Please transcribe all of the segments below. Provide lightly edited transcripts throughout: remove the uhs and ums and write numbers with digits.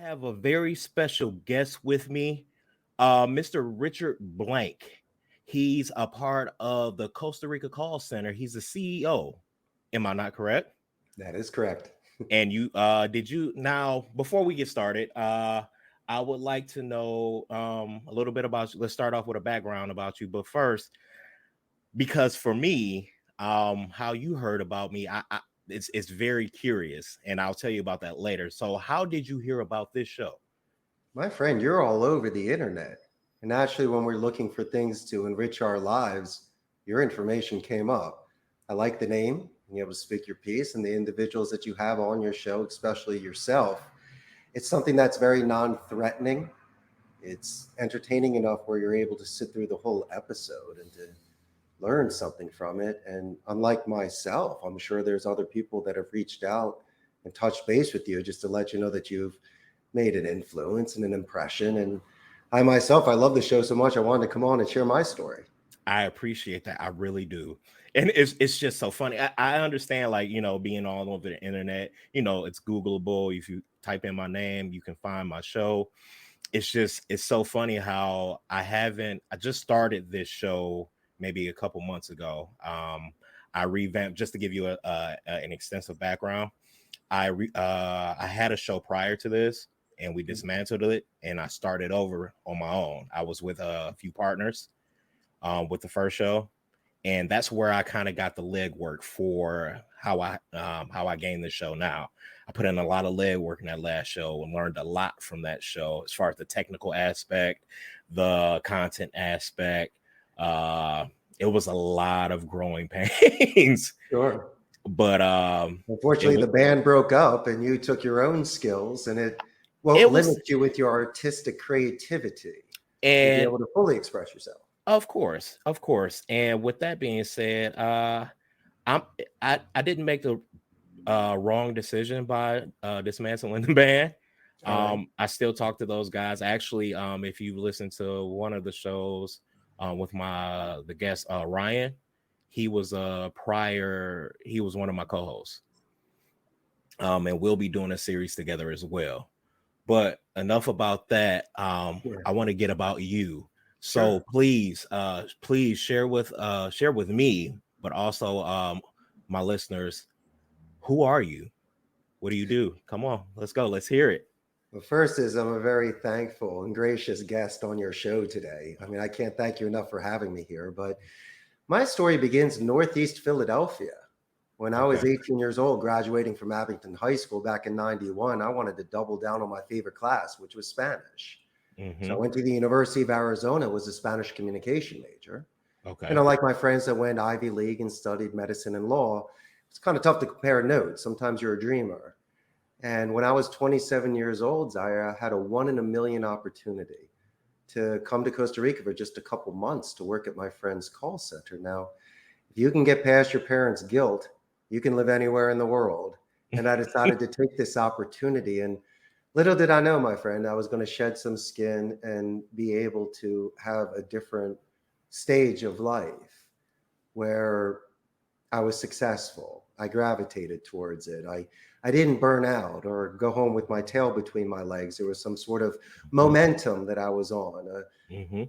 have a very special guest with me, Mr. Richard Blank. He's a part of the Costa Rica Call Center. He's the CEO. Am I not correct? That is correct. And you did you now before we get started, I would like to know a little bit about you. Let's start off with a background about you. But first, because for me, how you heard about me, it's very curious, and I'll tell you about that later. So, how did you hear about this show? My friend, you're all over the internet. And actually, when we're looking for things to enrich our lives, your information came up. I like the name, being able to speak your piece, and the individuals that you have on your show, especially yourself. It's something that's very non-threatening. It's entertaining enough where you're able to sit through the whole episode and to learn something from it. And unlike myself, I'm sure there's other people that have reached out and touched base with you just to let you know that you've made an influence and an impression. And I myself, I love the show so much, I wanted to come on and share my story. I appreciate that. I really do. And it's just so funny. I understand, like, being all over the internet, it's Googleable. If you type in my name, you can find my show. It's so funny how I just started this show maybe a couple months ago. I revamped, just to give you an extensive background. I had a show prior to this, and we dismantled it, and I started over on my own. I was with a few partners with the first show, and that's where I kind of got the legwork for how I gained this show now. I put in a lot of legwork in that last show and learned a lot from that show as far as the technical aspect, the content aspect. It was a lot of growing pains. Sure. But unfortunately, the band broke up and you took your own skills, and it won't limit you with your artistic creativity and be able to fully express yourself. Of course. And with that being said, I didn't make the wrong decision by dismantling the band. I still talk to those guys. Actually, if you listen to one of the shows with the guest Ryan, he was one of my co-hosts. And we'll be doing a series together as well. But enough about that. I want to get about you. So please share with me, but also my listeners, who are you? What do you do? Come on, let's go. Let's hear it. Well, first is I'm a very thankful and gracious guest on your show today. I mean, I can't thank you enough for having me here, but my story begins in Northeast Philadelphia. When I was 18 years old, graduating from Abington High School back in 91, I wanted to double down on my favorite class, which was Spanish. So I went to the University of Arizona, was a Spanish communication major. And like my friends that went Ivy League and studied medicine and law, it's kind of tough to compare notes. Sometimes you're a dreamer. And when I was 27 years old, Zaire, I had a 1 in a million opportunity to come to Costa Rica for just a couple months to work at my friend's call center. Now, if you can get past your parents' guilt, you can live anywhere in the world. And I decided to take this opportunity. And little did I know, my friend, I was going to shed some skin and be able to have a different stage of life where I was successful. I gravitated towards it. I didn't burn out or go home with my tail between my legs. There was some sort of momentum that I was on.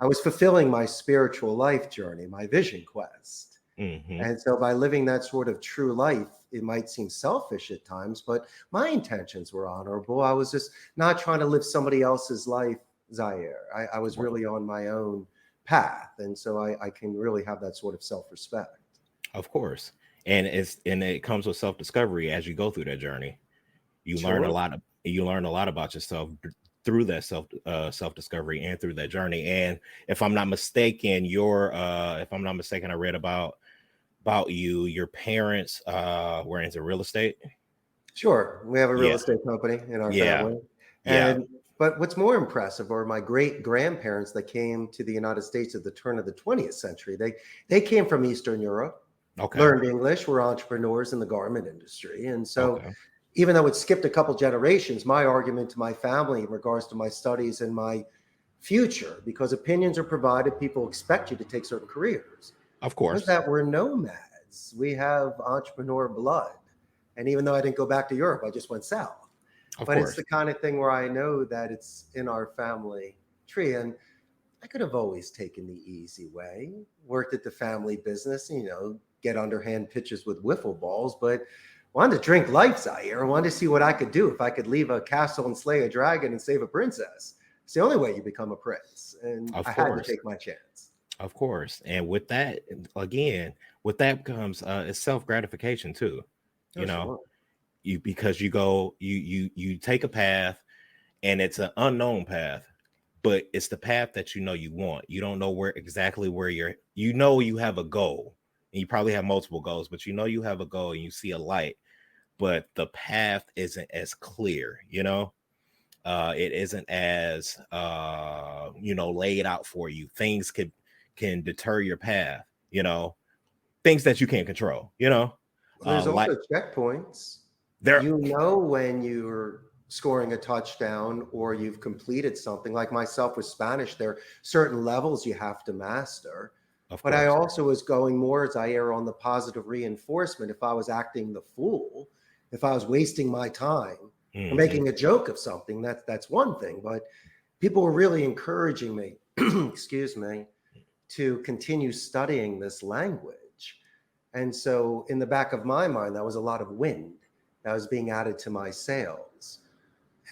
I was fulfilling my spiritual life journey, my vision quest. And so by living that sort of true life, it might seem selfish at times, but my intentions were honorable. I was just not trying to live somebody else's life, Zaire. I was really on my own path. And so I can really have that sort of self-respect. Of course. And it comes with self-discovery as you go through that journey. You learn a lot about yourself through that self-discovery and through that journey. And if I'm not mistaken, I read about you, your parents were into real estate. Sure. We have a real estate company in our family. But what's more impressive are my great grandparents that came to the United States at the turn of the 20th century. They came from Eastern Europe, learned English, were entrepreneurs in the garment industry. And so even though it skipped a couple generations, my argument to my family in regards to my studies and my future, because opinions are provided, people expect you to take certain careers. Of course. Was that we're nomads. We have entrepreneur blood. And even though I didn't go back to Europe, I just went south. Of but it's course. the kind of thing where I know that it's in our family tree. And I could have always taken the easy way, worked at the family business, get underhand pitches with wiffle balls, but wanted to drink life, Zaire. I wanted to see what I could do if I could leave a castle and slay a dragon and save a princess. It's the only way you become a prince. And Of I had to course. take my chance. Of course. And with that, again, with that comes it's self-gratification too. Oh, You know, sure. because you take a path and it's an unknown path, but it's the path that you want. You don't know exactly where you have a goal, and you probably have multiple goals, but you have a goal and you see a light, but the path isn't as clear. It isn't as laid out for you. Things can deter your path, things that you can't control. There's Like also checkpoints. there. When you're scoring a touchdown or you've completed something. Like myself with Spanish, there are certain levels you have to master. Of But I course. also was going more as I err on the positive reinforcement. If I was acting the fool, if I was wasting my time or Mhm. making a joke of something, that's one thing. But people were really encouraging me, excuse me, to continue studying this language. And so in the back of my mind, that was a lot of wind that was being added to my sails.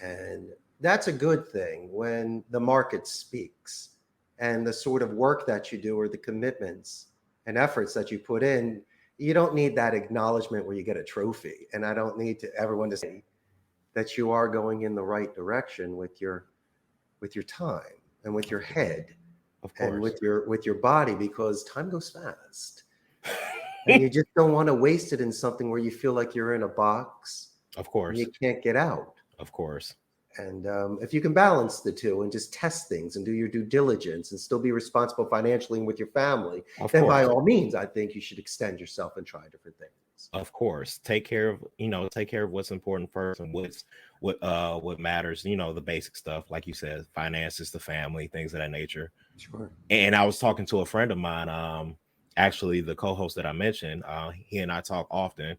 And that's a good thing when the market speaks and the sort of work that you do or the commitments and efforts that you put in. You don't need that acknowledgement where you get a trophy. And I don't need everyone to say that you are going in the right direction with your time and with your head Of and course. with your body, because time goes fast. And you just don't want to waste it in something where you feel like you're in a box Of and you course. can't get out. Of course. And if you can balance the two and just test things and do your due diligence and still be responsible financially and with your family, Of then by course. all means, I think you should extend yourself and try different things. Of course. Take care of what's important first and what matters, the basic stuff, like you said, finances, the family, things of that nature. Sure. And I was talking to a friend of mine, actually the co-host that I mentioned, he and I talk often,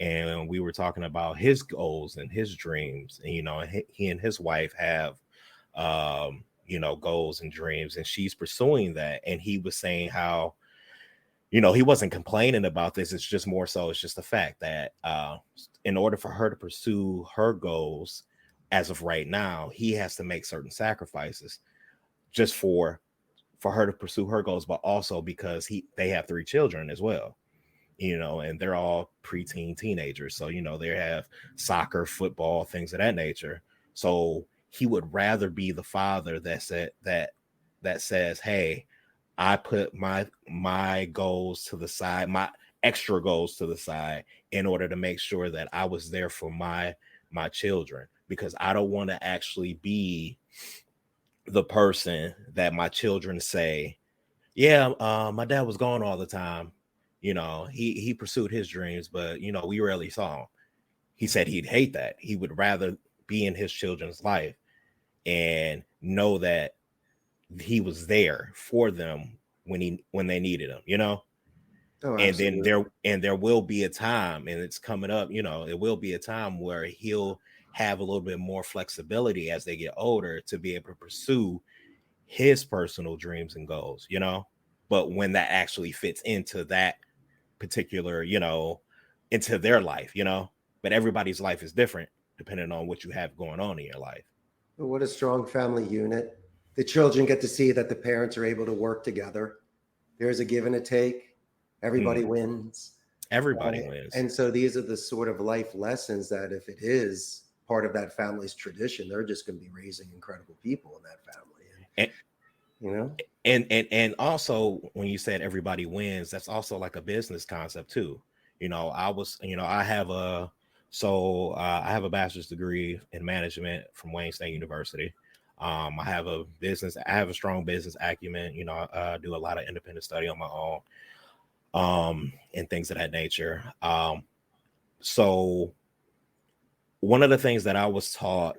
and we were talking about his goals and his dreams. And he and his wife have goals and dreams, and she's pursuing that. And he was saying how he wasn't complaining about this. It's just more so it's just the fact that in order for her to pursue her goals as of right now, he has to make certain sacrifices just for her to pursue her goals, but also because they have 3 children as well, and they're all preteen teenagers. So, they have soccer, football, things of that nature. So he would rather be the father that says, hey, I put my goals to the side, my extra goals to the side, in order to make sure that I was there for my children, because I don't want to actually be the person that my children say, yeah, my dad was gone all the time. He pursued his dreams, but we rarely saw him. He said he'd hate that. He would rather be in his children's life and know that he was there for them when they needed him. Oh, And then absolutely. there will be a time, and it's coming up, it will be a time where he'll have a little bit more flexibility as they get older to be able to pursue his personal dreams and goals. But when that actually fits into that particular, into their life. But everybody's life is different depending on what you have going on in your life. What a strong family unit. The children get to see that the parents are able to work together. There's a give and a take. Everybody Hmm. wins. Everybody wins. And so these are the sort of life lessons that if it is part of that family's tradition, they're just going to be raising incredible people in that family. And You know? and also, when you said everybody wins, that's also like a business concept too. I have a bachelor's degree in management from Wayne State University. I have a strong business acumen. I do a lot of independent study on my own, and things of that nature. So one of the things that I was taught,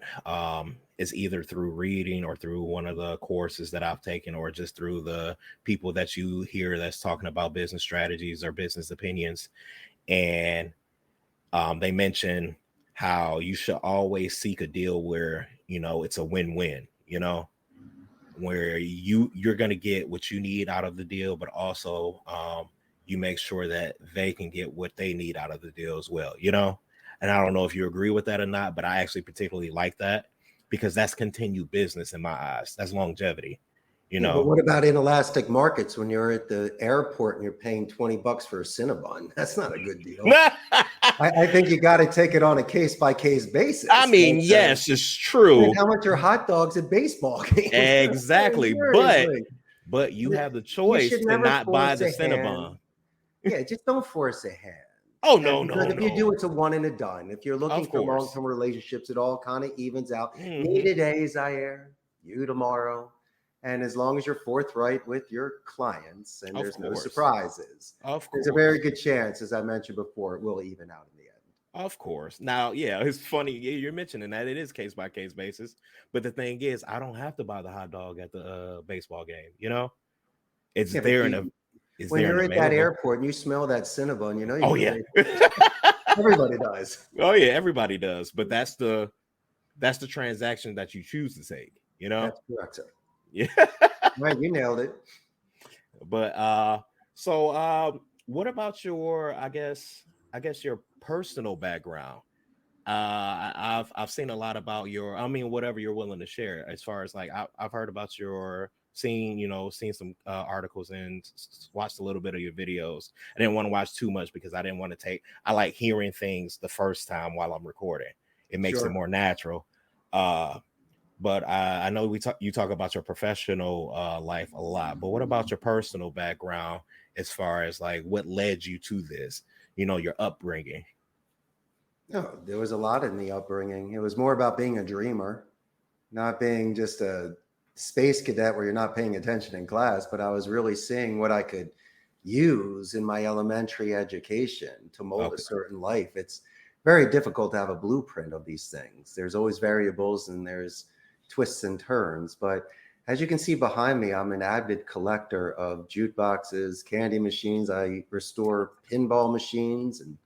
is either through reading or through one of the courses that I've taken, or just through the people that you hear that's talking about business strategies or business opinions. And they mention how you should always seek a deal where, you know, it's a win-win, you know, where you're going to get what you need out of the deal, but also you make sure that they can get what they need out of the deal as well, you know. And I don't know if you agree with that or not, but I actually particularly like that because that's continued business in my eyes. That's longevity, you Yeah, but know. what about inelastic markets when you're at the airport and you're paying $20 for a Cinnabon? That's not a good deal. I think you got to take it on a case-by-case basis. I mean, yes, it's true. How much are hot dogs at baseball games? Exactly. Seriously. But you have the You choice should to never not buy force the a hand. Cinnabon. Yeah, just don't force a hand. Oh, And no, because no, if you do, no. it's a one and a done. If you're looking Of for course. long-term relationships, it all kind of evens out. Mhm. Me today, Zaire, you tomorrow. And as long as you're forthright with your clients and Of there's no course. surprises, Of there's a course. very good chance, as I mentioned before, it will even out in the end. Of course. Now, yeah, it's funny. You're mentioning that it is case by case basis, but the thing is, I don't have to buy the hot dog at the baseball game. You know, it's Yeah, but there and it's when there and you're at that available. airport and you smell that Cinnabon, you know Oh you're yeah. everybody does. Oh yeah, everybody does. But that's the transaction that you choose to take. You know. That's correct, sir. Yeah. Right, you nailed it. But so what about your I guess your personal background? I've seen a lot about your, I mean, whatever you're willing to share, as far as like I've heard about your seen some articles and watched a little bit of your videos. I didn't want to watch too much because I like hearing things the first time while I'm recording. It makes it more natural. But I know you talk about your professional life a lot, but what about your personal background as far as like what led you to this, your upbringing? No, there was a lot in the upbringing. It was more about being a dreamer, not being just a space cadet where you're not paying attention in class, but I was really seeing what I could use in my elementary education to mold a certain life. It's very difficult to have a blueprint of these things. There's always variables and there's twists and turns. But as you can see behind me, I'm an avid collector of jukeboxes, candy machines. I restore pinball machines and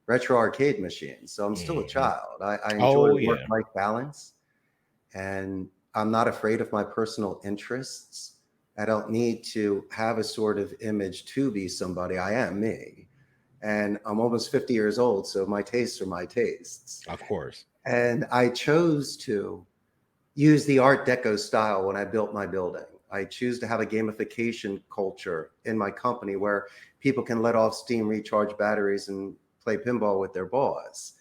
retro arcade machines. So I'm still a child. I enjoy work-life balance, and I'm not afraid of my personal interests. I don't need to have a sort of image to be somebody. I am me. And I'm almost 50 years old, so my tastes are my tastes. Of course. And I chose to use the Art Deco style when I built my building. I choose to have a gamification culture in my company where people can let off steam, recharge batteries, and play pinball with their boss.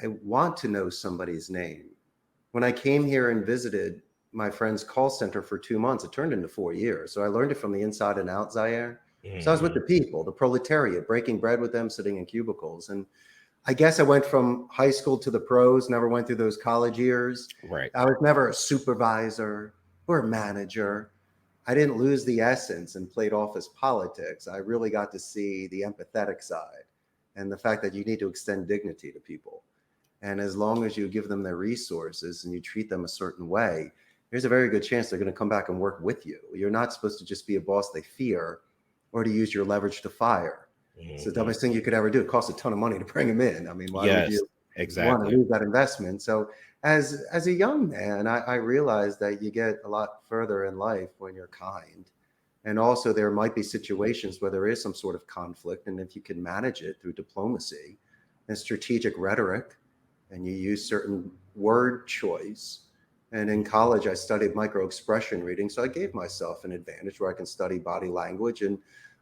I want to know somebody's name. When I came here and visited my friend's call center for 2 months, it turned into 4 years. So I learned it from the inside and out, Zaire. So I was with the people, the proletariat, breaking bread with them, sitting in cubicles. And I guess I went from high school to the pros, never went through those college years. Right. I was never a supervisor or a manager. I didn't lose the essence and played office politics. I really got to see the empathetic side and the fact that you need to extend dignity to people. And as long as you give them their resources and you treat them a certain way, there's a very good chance they're going to come back and work with you. You're not supposed to just be a boss they fear or to use your leverage to fire. It's the dumbest thing you could ever do. It costs a ton of money to bring them in. I mean, why would you want to lose that investment? So as a young man, I realized that you get a lot further in life when you're kind. And also there might be situations where there is some sort of conflict. And if you can manage it through diplomacy and strategic rhetoric, and you use certain word choice. And in college, I studied micro expression reading. So I gave myself an advantage where I can study body language. And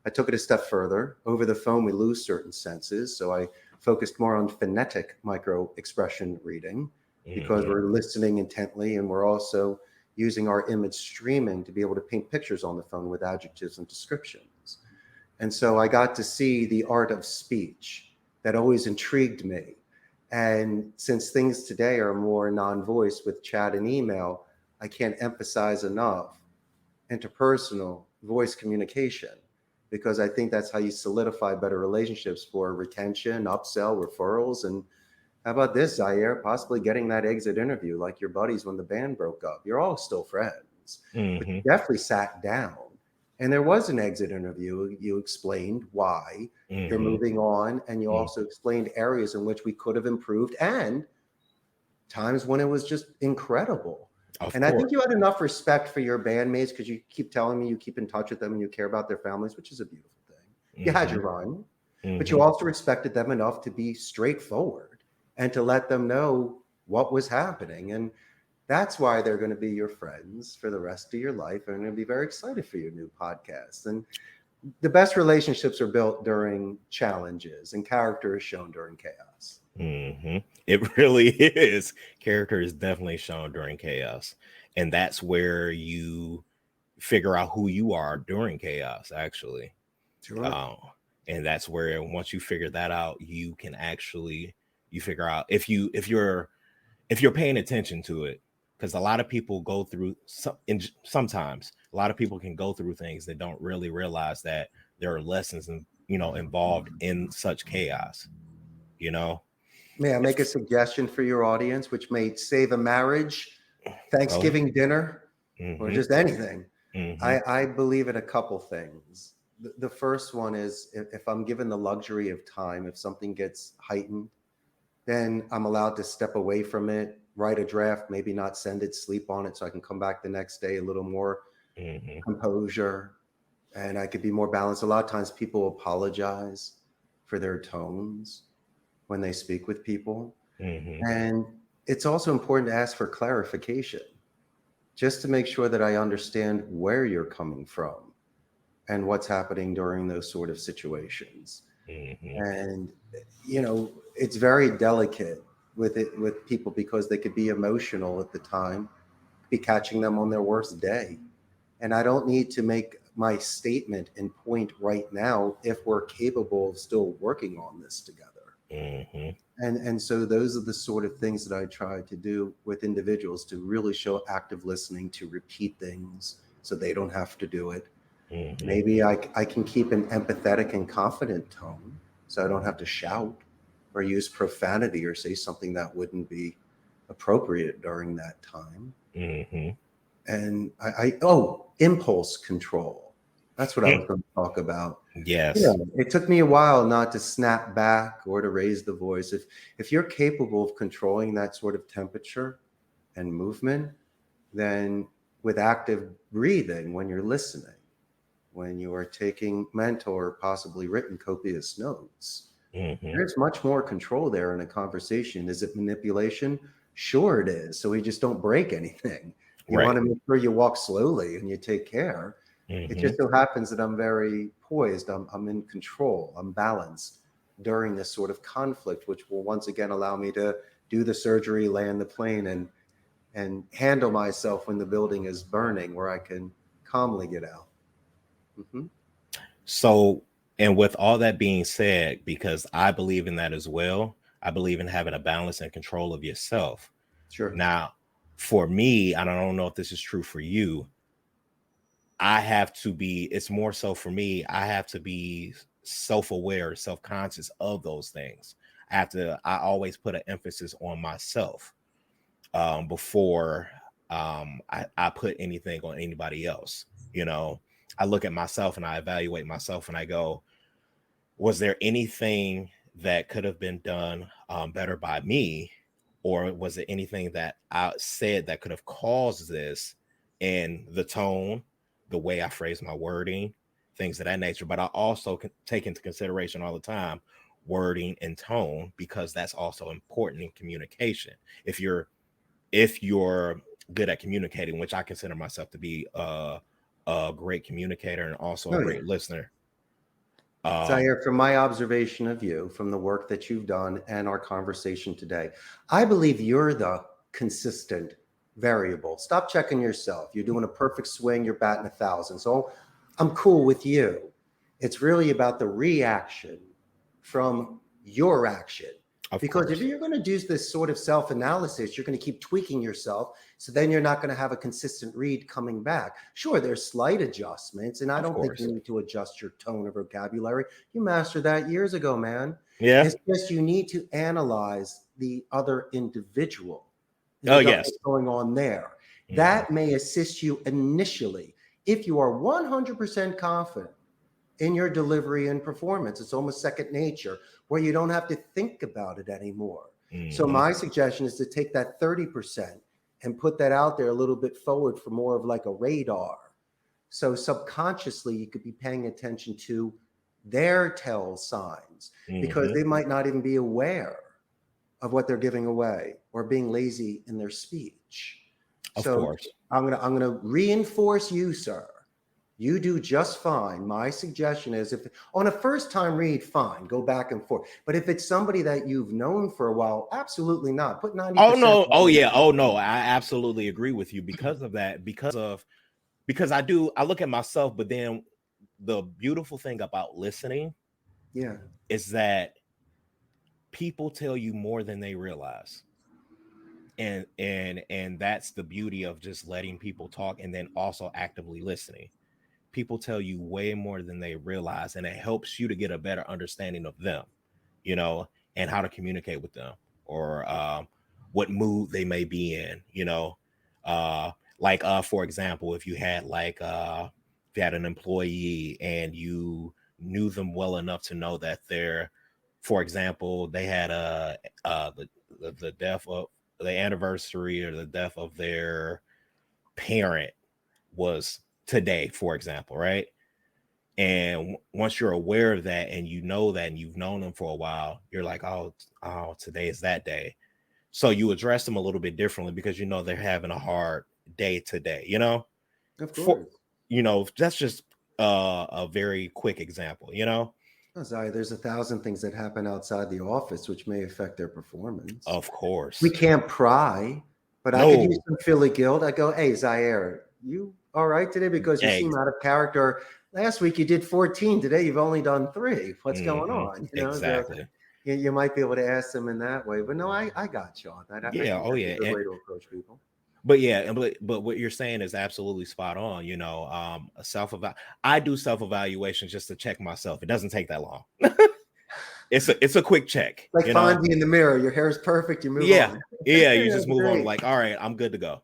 I took it a step further. Over the phone, we lose certain senses. So I focused more on phonetic micro expression reading because we're listening intently. And we're also using our image streaming to be able to paint pictures on the phone with adjectives and descriptions. And so I got to see the art of speech that always intrigued me. And since things today are more non-voice with chat and email, I can't emphasize enough interpersonal voice communication, because I think that's how you solidify better relationships for retention, upsell, referrals. And how about this, Zaire? Possibly getting that exit interview like your buddies when the band broke up. You're all still friends. But you definitely sat down And there was an exit interview. You explained why you're moving on, and you also explained areas in which we could have improved and times when it was just incredible. And I think you had enough respect for your bandmates, because you keep telling me you keep in touch with them and you care about their families, which is a beautiful thing. You had your run, but you also respected them enough to be straightforward and to let them know what was happening. And that's why they're going to be your friends for the rest of your life. And going to be very excited for your new podcast. And the best relationships are built during challenges, and character is shown during chaos. It really is. Character is definitely shown during chaos. And that's where you figure out who you are during chaos, actually. Sure. And that's where, once you figure that out, you can actually, you figure out if you're paying attention to it. Because a lot of people go through sometimes a lot of people can go through things that don't really realize that there are lessons involved in such chaos. May I make a suggestion for your audience, which may save a marriage, Thanksgiving dinner, or just anything? I believe in a couple things. The first one is, if I'm given the luxury of time, if something gets heightened, then I'm allowed to step away from it, write a draft, maybe not send it, sleep on it, so I can come back the next day a little more composure, and I could be more balanced. A lot of times people apologize for their tones when they speak with people. And it's also important to ask for clarification, just to make sure that I understand where you're coming from and what's happening during those sort of situations. And, it's very delicate with people, because they could be emotional at the time, be catching them on their worst day. And I don't need to make my statement and point right now if we're capable of still working on this together. And so those are the sort of things that I try to do with individuals, to really show active listening, to repeat things so they don't have to do it. Maybe I can keep an empathetic and confident tone, so I don't have to shout or use profanity or say something that wouldn't be appropriate during that time. And impulse control. That's what I was going to talk about. Yes. It took me a while not to snap back or to raise the voice. If you're capable of controlling that sort of temperature and movement, then with active breathing, when you're listening, when you are taking mental or possibly written copious notes, there's much more control there in a conversation. Is it manipulation? Sure it is. So we just don't break anything. You want to make sure you walk slowly and you take care. It just so happens that I'm very poised. I'm in control. I'm balanced during this sort of conflict, which will once again allow me to do the surgery, land the plane, and handle myself when the building is burning, where I can calmly get out. So, and with all that being said, because I believe in that as well, I believe in having a balance and control of yourself. Sure. Now, for me, and I don't know if this is true for you, it's more so for me, I have to be self-aware, self-conscious of those things. I always put an emphasis on myself before I put anything on anybody else. I look at myself and I evaluate myself and I go, was there anything that could have been done better by me? Or was it anything that I said that could have caused this? And the tone, the way I phrase my wording, things of that nature. But I also can take into consideration all the time wording and tone, because that's also important in communication. If you're good at communicating, which I consider myself to be a great communicator and also a great listener. Zaire, from my observation of you, from the work that you've done and our conversation today, I believe you're the consistent variable. Stop checking yourself. You're doing a perfect swing. You're batting 1,000. So I'm cool with you. It's really about the reaction from your action. Because if you're going to do this sort of self-analysis, you're going to keep tweaking yourself. So then you're not going to have a consistent read coming back. Sure, there's slight adjustments, and I don't think you need to adjust your tone or vocabulary. You mastered that years ago, man. Yeah. It's just you need to analyze the other individual. Yes. What's going on there. That may assist you initially if you are 100% confident in your delivery and performance, it's almost second nature, where you don't have to think about it anymore. So my suggestion is to take that 30% and put that out there a little bit forward for more of like a radar. So subconsciously, you could be paying attention to their tell signs, because they might not even be aware of what they're giving away or being lazy in their speech. Of course. I'm gonna reinforce you, sir. You do just fine. My suggestion is, if on a first time read, fine, go back and forth. But if it's somebody that you've known for a while, absolutely not. Put 90%. Oh no. Oh yeah. Oh no. I absolutely agree with you because of that. Because I look at myself, but then the beautiful thing about listening, is that people tell you more than they realize. And that's the beauty of just letting people talk and then also actively listening. People tell you way more than they realize, and it helps you to get a better understanding of them, and how to communicate with them, or what mood they may be in, for example, if you had an employee and you knew them well enough to know that for example, they had the death of the anniversary or the death of their parent was today, for example, right? And once you're aware of that and you know that and you've known them for a while, you're like, oh, today is that day. So you address them a little bit differently because they're having a hard day today, Of course. That's just a very quick example, Oh, Zaire, there's 1,000 things that happen outside the office which may affect their performance. Of course. We can't pry, but I could use some Philly guilt. I go, hey, Zaire, you all right today? Because you seem out of character. Last week you did 14. Today you've only done 3. What's going on? Exactly. So you might be able to ask them in that way. But no, I got you on that. I think that's a good way to approach people. But what you're saying is absolutely spot on. I do self-evaluation just to check myself. It doesn't take that long. It's a quick check. Like Fonzie in the mirror. Your hair is perfect. You move on. Yeah. You just move on. Like, all right, I'm good to go.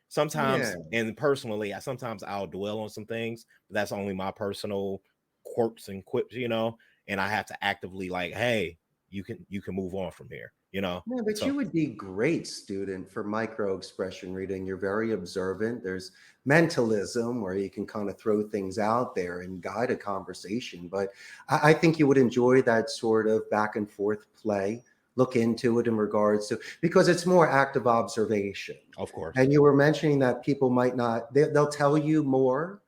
Sometimes, and personally, sometimes I'll dwell on some things, but that's only my personal quirks and quips, and I have to actively hey, you can move on from here. Yeah, but you would be great student for micro expression reading. You're very observant. There's mentalism where you can kind of throw things out there and guide a conversation. But I think you would enjoy that sort of back and forth play. Look into it in regards to, because it's more active observation. Of course. And you were mentioning that people might not, they'll tell you more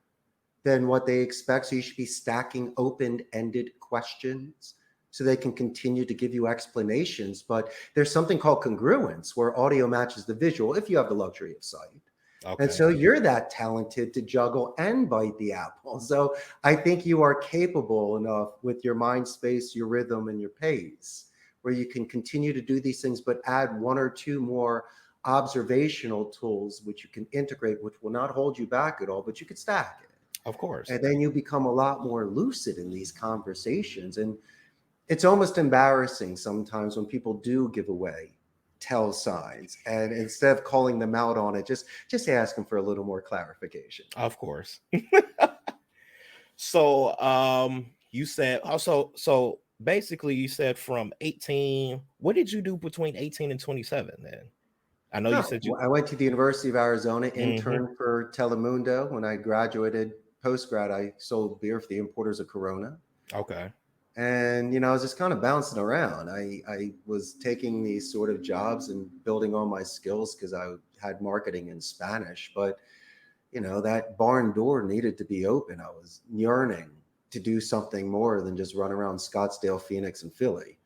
than what they expect. So you should be stacking open-ended questions so they can continue to give you explanations. But there's something called congruence, where audio matches the visual if you have the luxury of sight. Okay. And so you're that talented to juggle and bite the apple. So I think you are capable enough with your mind space, your rhythm, and your pace, where you can continue to do these things, but add 1 or 2 more observational tools, which you can integrate, which will not hold you back at all, but you could stack it. Of course. And then you become a lot more lucid in these conversations. And it's almost embarrassing sometimes when people do give away tell signs, and instead of calling them out on it, just ask them for a little more clarification. Of course. So you said also, so basically you said from 18, what did you do between 18 and 27 then? I know you said I went to the University of Arizona, interned for Telemundo. When I graduated post-grad, I sold beer for the importers of Corona. Okay. And, I was just kind of bouncing around. I was taking these sort of jobs and building on my skills because I had marketing in Spanish. But, that barn door needed to be open. I was yearning to do something more than just run around Scottsdale, Phoenix, and Philly.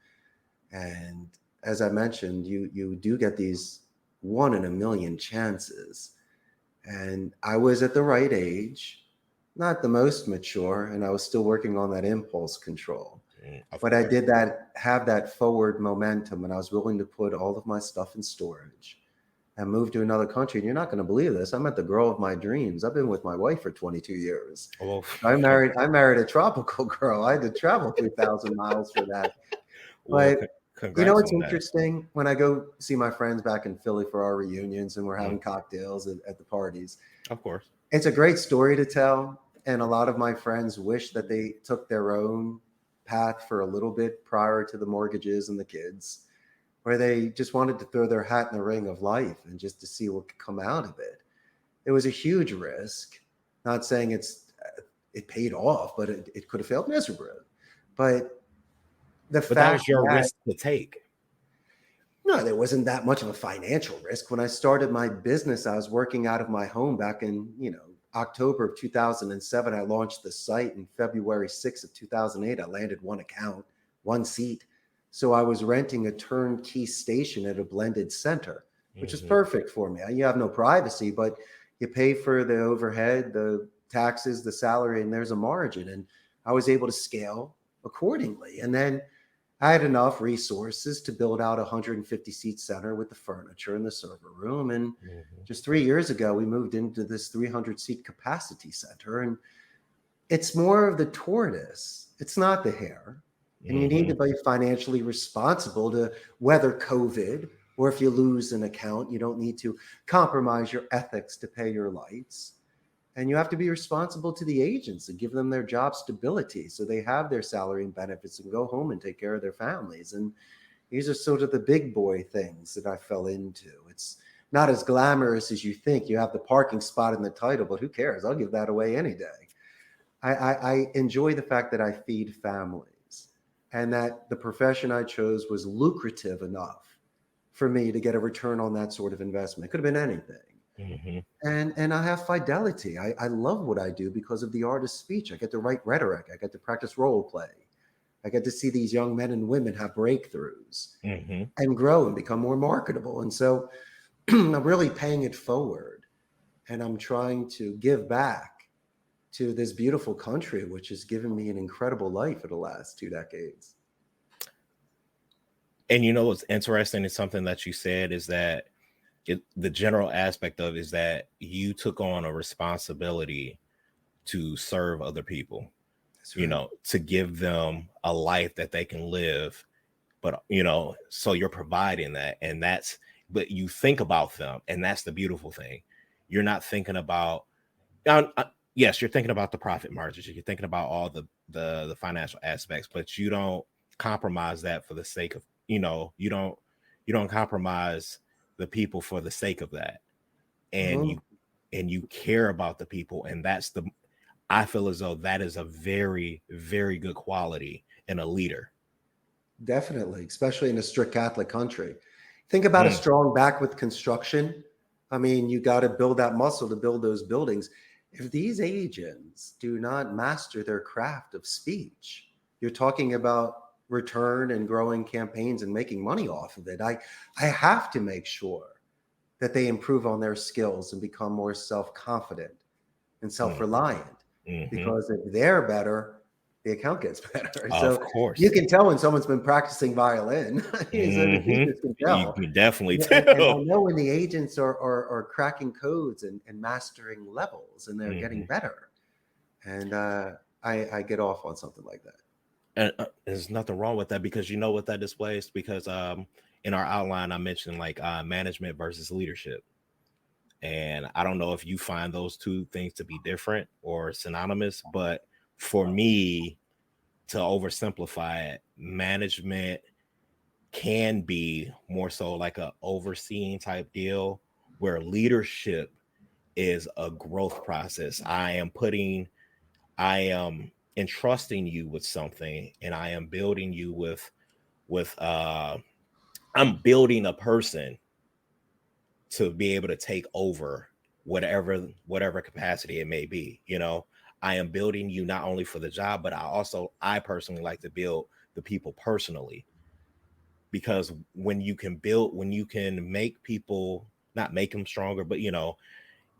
And as I mentioned, you do get these 1 in a million chances. And I was at the right age, not the most mature, and I was still working on that impulse control. But I did have that forward momentum, and I was willing to put all of my stuff in storage and move to another country. And you're not going to believe this. I met the girl of my dreams. I've been with my wife for 22 years. Oh. I married a tropical girl. I had to travel 3,000 miles for that. Well, You know, Congrats it's on that. interesting when I go see my friends back in Philly for our reunions and we're having cocktails at the parties. Of course. It's a great story to tell. And a lot of my friends wish that they took their own path for a little bit prior to the mortgages and the kids, where they just wanted to throw their hat in the ring of life and just to see what could come out of it. It was a huge risk. Not saying it paid off, but it could have failed miserably. But the But that fact was your that risk to take. no, there wasn't that much of a financial risk. When I started my business, I was working out of my home back in, October of 2007. I launched the site in February 6th of 2008. I landed one account, one seat. So I was renting a turnkey station at a blended center, which is perfect for me. You have no privacy, but you pay for the overhead, the taxes, the salary, and there's a margin. And I was able to scale accordingly. And then I had enough resources to build out a 150 seat center with the furniture and the server room. And just 3 years ago, we moved into this 300 seat capacity center. And it's more of the tortoise. It's not the hare. And you need to be financially responsible to weather COVID, or if you lose an account, you don't need to compromise your ethics to pay your lights. And you have to be responsible to the agents and give them their job stability so they have their salary and benefits and go home and take care of their families. And these are sort of the big boy things that I fell into. It's not as glamorous as you think. You have the parking spot in the title, but who cares? I'll give that away any day. I enjoy the fact that I feed families and that the profession I chose was lucrative enough for me to get a return on that sort of investment. It could have been anything. And I have fidelity. I love what I do because of the art of speech. I get to write rhetoric. I get to practice role play. I get to see these young men and women have breakthroughs and grow and become more marketable. And so I'm really paying it forward. And I'm trying to give back to this beautiful country, which has given me an incredible life for the last 2 decades. And you know what's interesting is something that you said is that the general aspect of is that you took on a responsibility to serve other people, right. To give them a life that they can live. But, so you're providing that, and but you think about them, and that's the beautiful thing. You're not thinking about, yes, you're thinking about the profit margins. You're thinking about all the financial aspects, but you don't compromise that for the sake of, you don't compromise the people for the sake of that. And you care about the people. And I feel as though that is a very, very good quality in a leader. Definitely, especially in a strict Catholic country. Think about a strong back with construction. I mean, you got to build that muscle to build those buildings. If these agents do not master their craft of speech, you're talking about return and growing campaigns and making money off of it. I have to make sure that they improve on their skills and become more self-confident and self-reliant, because if they're better, the account gets better. Of course. You can tell when someone's been practicing violin. So the teachers can tell. You can definitely tell. And I know when the agents are cracking codes and mastering levels and they're getting better. And I get off on something like that. And there's nothing wrong with that, because you know what that displays, because in our outline I mentioned management versus leadership, and I don't know if you find those two things to be different or synonymous, but for me, to oversimplify it, management can be more so like a overseeing type deal, where leadership is a growth process. I am entrusting you with something, and I am building you with I'm building a person to be able to take over whatever capacity it may be. I am building you not only for the job, but I personally like to build the people personally, because when you can make people, not make them stronger, but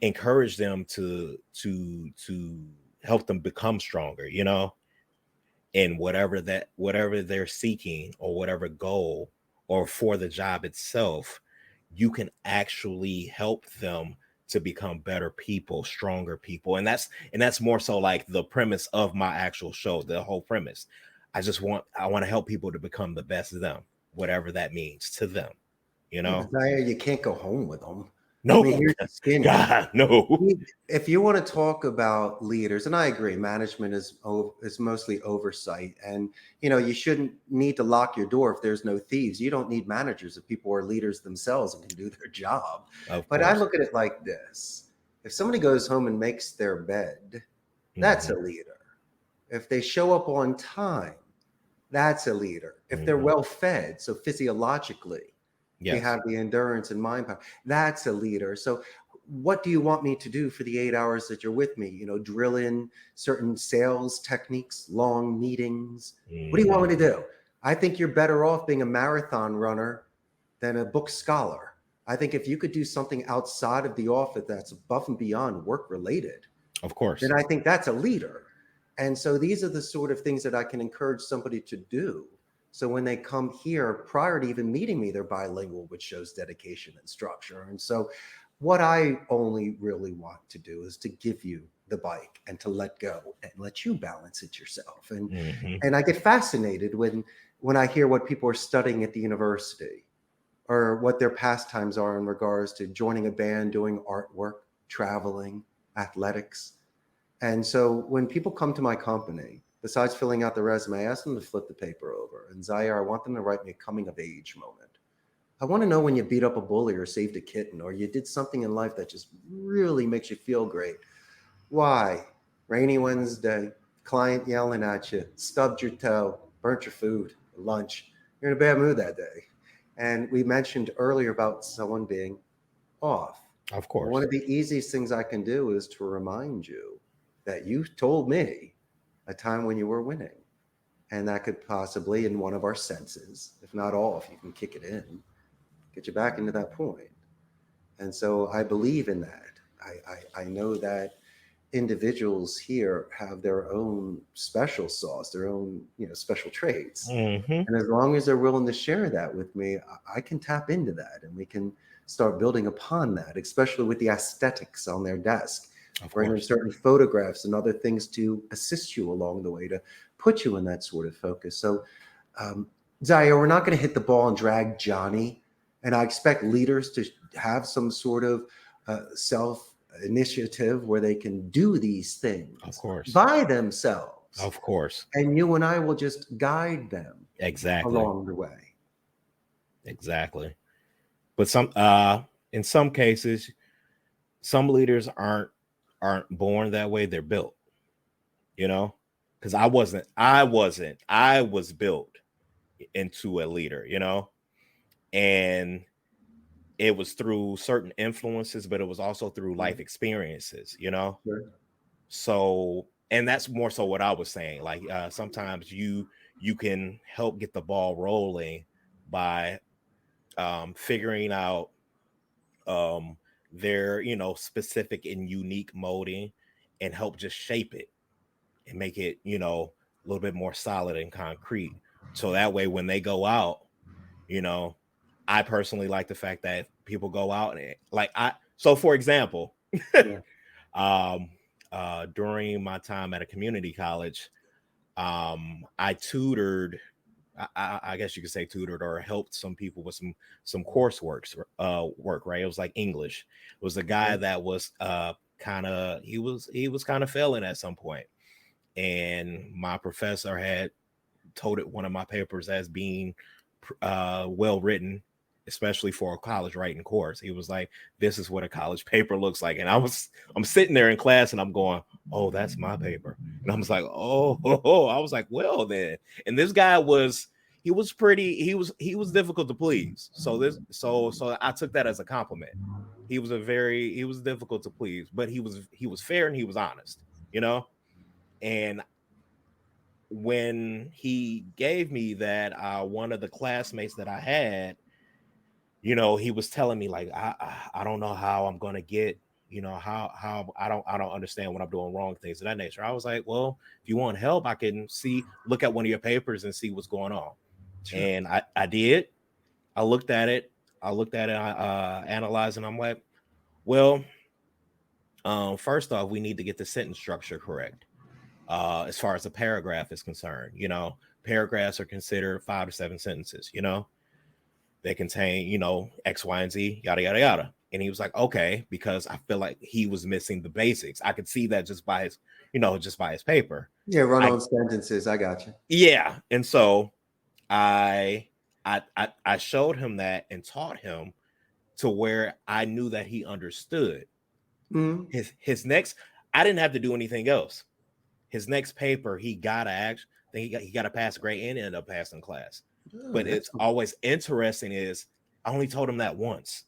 encourage them to help them become stronger, in whatever they're seeking, or whatever goal, or for the job itself, you can actually help them to become better people, stronger people. And that's more so like the premise of my actual show, the whole premise. I want to help people to become the best of them. whatever that means to them, you Yeah, know? but Zaire, you can't go home with them. I mean, No, here's the skinny. God, no. If you want to talk about leaders, and I agree, management is mostly oversight, and you shouldn't need to lock your door if there's no thieves. You don't need managers if people are leaders themselves and can do their job. Of But I course. look at it like this: if somebody goes home and makes their bed, that's Hmm. a leader. If they show up on time, that's a leader. If they're Hmm. well fed, so physiologically they Yes. have the endurance and mind power, that's a leader. So what do you want me to do for the 8 hours that you're with me? Drill in certain sales techniques, long meetings. What do you want Hmm. me to do? I think you're better off being a marathon runner than a book scholar. I think if you could do something outside of the office that's above and beyond work related, Of course. then I think that's a leader. And so these are the sort of things that I can encourage somebody to do. So when they come here, prior to even meeting me, they're bilingual, which shows dedication and structure. And so what I only really want to do is to give you the bike and to let go and let you balance it yourself. And Hmm. and I get fascinated when I hear what people are studying at the university or what their pastimes are in regards to joining a band, doing artwork, traveling, athletics. And so when people come to my company, besides filling out the resume, I ask them to flip the paper over. And Zaire, I want them to write me a coming of age moment. I want to know when you beat up a bully or saved a kitten or you did something in life that just really makes you feel great. Why? Rainy Wednesday, client yelling at you, stubbed your toe, burnt your food, lunch. You're in a bad mood that day. And we mentioned earlier about someone being off. Of Well, one course. of the easiest things I can do is to remind you that you told me a time when you were winning. And that could possibly, in one of our senses, if not all, if you can kick it in, get you back into that point. And so I believe in that. I know that individuals here have their own special sauce, their own special traits. Hmm. And as long as they're willing to share that with me, I can tap into that and we can start building upon that, especially with the aesthetics on their desk. Of Bring in course. certain photographs and other things to assist you along the way to put you in that sort of focus. So, Zaire, we're not going to hit the ball and drag Johnny. And I expect leaders to have some sort of self initiative where they can do these Of things course. by themselves. Of course. And you and I will just guide them Exactly. along the way. Exactly. But in some cases, some leaders aren't born that way. They're built, you know, because I was built into a leader, and it was through certain influences, but it was also through life Mhm. experiences. Sure. So, and that's more so what I was saying. Like sometimes you can help get the ball rolling by figuring out um their specific and unique molding and help just shape it and make it a little bit more solid and concrete, so that way when they go out, you know I personally like the fact that people go out and like I so for example, Yeah. um during my time at a community college, I tutored, I guess you could say tutored or helped some people with some coursework work, right? It was like English. It was a guy Okay. that was kind of he was kind of failing at some point, and my professor had toted one of my papers as being well written, especially for a college writing course. He was like, "This is what a college paper looks like," and I'm sitting there in class and I'm going, "Oh, that's my paper," and I was like, "Oh." I was like, "Well then," and this guy was. He was difficult to please. So I took that as a compliment. He was difficult to please, but he was fair and he was honest, you know. And when he gave me that, one of the classmates that I had, he was telling me like, I don't know how I'm gonna get, how I don't understand what I'm doing wrong, things of that nature. I was like, well, if you want help, I can look at one of your papers and see what's going on. Sure. And I did. I looked at it. I analyzed, and I'm like, well, first off, we need to get the sentence structure correct. As far as a paragraph is concerned, paragraphs are considered 5 to 7 sentences. they contain, you know, X, Y, and Z, yada, yada, yada. And he was like, okay, because I feel like he was missing the basics. I could see that just by his, you know, just by his paper. Yeah, run on sentences. I got you. Yeah. And so I showed him that and taught him to where I knew that he understood. Mm-hmm. His next, I didn't have to do anything else. His next paper, he got to pass grade and ended up passing class. Oh, But it's always interesting is I only told him that once.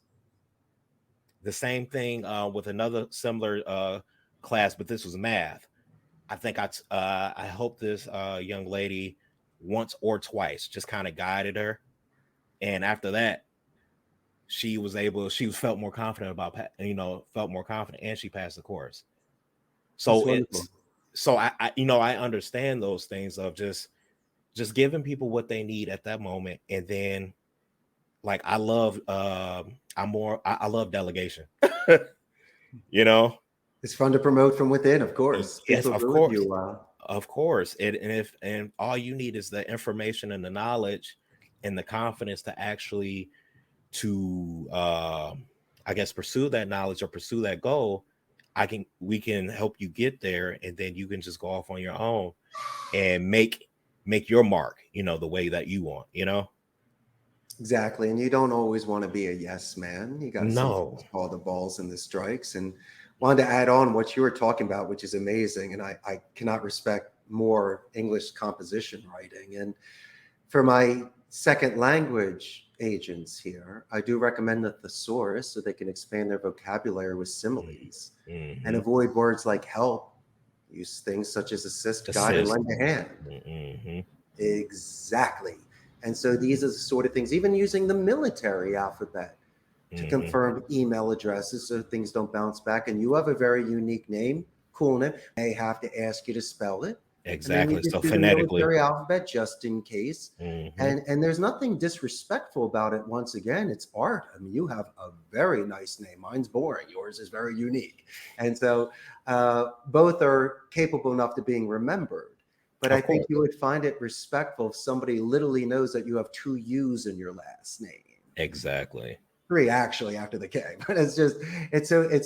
The same thing with another similar class, but this was math. I think I hope this young lady once or twice just kind of guided her, and after that, she felt more confident about, you know, felt more confident, and she passed the course. So I understand those things of just giving people what they need at that moment, and then like I love I love delegation. You know, it's fun to promote from within, of course. yes, People of agree with course, you. of course. And all you need is the information and the knowledge and the confidence to actually to I guess pursue that knowledge or pursue that goal. We can help you get there, and then you can just go off on your own and make your mark, you know, the way that you want, you know. Exactly. And you don't always want to be a yes man. You got to No. sometimes call the balls and the strikes. And wanted to add on what you were talking about, which is amazing. And I cannot respect more English composition writing. And for my second language agents here, I do recommend the thesaurus so they can expand their vocabulary with similes and avoid words like help. Use things such as assist, guide, and lend a hand. Exactly. And so these are the sort of things, even using the military alphabet to confirm email addresses so things don't bounce back. And you have a very unique name, cool name. They have to ask you to spell it. Exactly. And then you So just do phonetically. the military alphabet just in case. And there's nothing disrespectful about it. Once again, it's art. I mean, you have a very nice name. Mine's boring. Yours is very unique. And so both are capable enough to being remembered. But I think you would find it respectful if somebody literally knows that you have 2 U's in your last name. Exactly. 3 actually after the K. But it's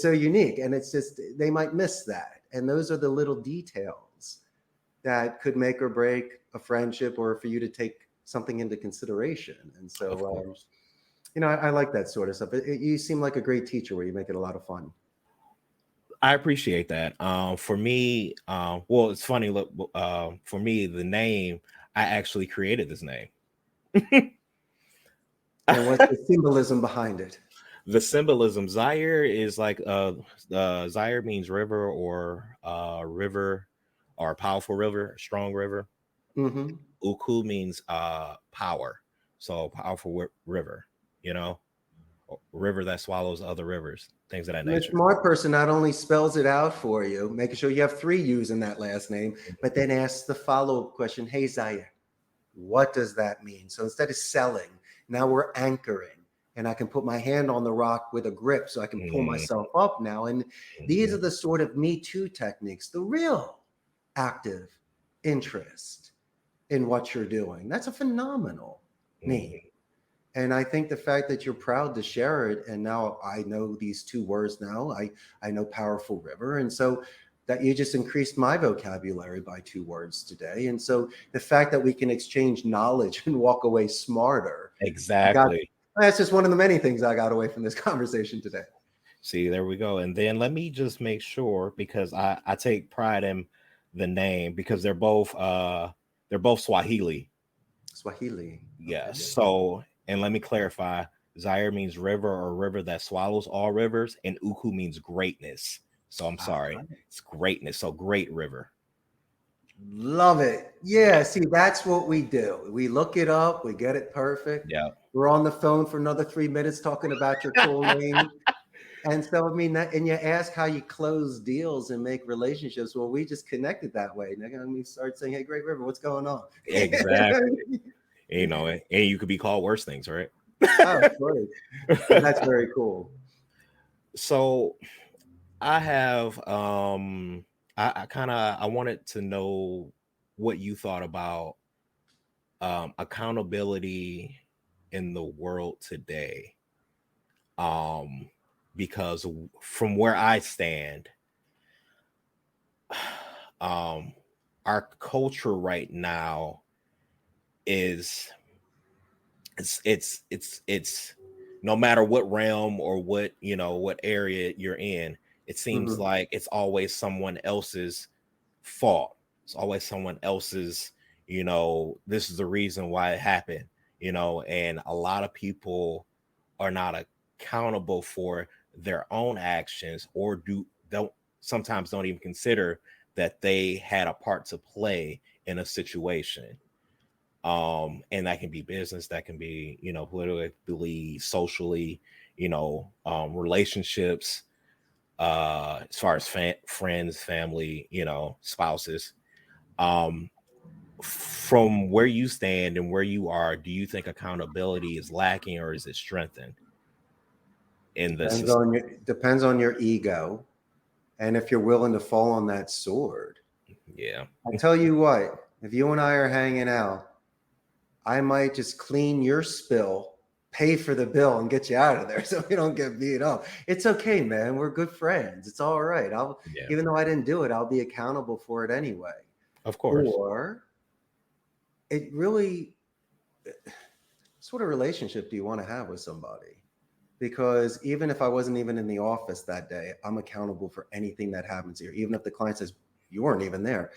so unique. And it's just, they might miss that. And those are the little details that could make or break a friendship or for you to take something into consideration. And so, you know, I like that sort of stuff. You seem like a great teacher where you make it a lot of fun. I appreciate that. For me, well, it's funny. Look, for me, the name, I actually created this name. And what's the symbolism behind it? The symbolism, Zaire is like Zaire means river or river or powerful river, strong river. Ukuu means power, so powerful river, you know, river that swallows other rivers, things of that nature. The smart person not only spells it out for you, making sure you have 3 U's in that last name, but then asks the follow-up question, hey, Zaire, what does that mean? So instead of selling, now we're anchoring. And I can put my hand on the rock with a grip so I can pull myself up now. And these are the sort of Me Too techniques, the real active interest in what you're doing. That's a phenomenal name. And I think the fact that you're proud to share it, and now I know these 2 words now, I know powerful river. And so that you just increased my vocabulary by 2 words today. And so the fact that we can exchange knowledge and walk away smarter. Exactly. That's just one of the many things I got away from this conversation today. See, there we go. And then let me just make sure, because I take pride in the name, because they're both Swahili. Swahili. Yeah. Okay. So, and let me clarify, Zaire means river or river that swallows all rivers, and Ukuu means greatness. So I'm sorry, it's greatness. So great river. Love it. Yeah. See, that's what we do. We look it up. We get it perfect. Yeah. We're on the phone for another 3 minutes talking about your cool name. And so, I mean, and you ask how you close deals and make relationships. Well, we just connected that way. Now we start saying, hey, Great River, what's going on? Exactly. You know, and you could be called worse things, right? Oh, great. That's very cool. So I have I wanted to know what you thought about accountability in the world today. Because from where I stand, our culture right now is it's no matter what realm or what what area you're in, it seems Mhm. like it's always someone else's fault. It's always someone else's, this is the reason why it happened, and a lot of people are not accountable for their own actions, or don't sometimes don't even consider that they had a part to play in a situation. And that can be business, that can be politically, socially, relationships, as far as friends, family, spouses. um from where you stand and where you are, do you think accountability is lacking, or is it strengthened in this? Depends on your ego, and if you're willing to fall on that sword. Yeah. I tell you what, if you and I are hanging out, I might just clean your spill, pay for the bill, and get you out of there so we don't get beat up. It's okay, man. We're good friends. It's all right. Yeah, Even though I didn't do it, I'll be accountable for it anyway. of course. Or it really, what sort of relationship do you want to have with somebody? Because even if I wasn't even in the office that day, I'm accountable for anything that happens here. Even if the client says you weren't even there,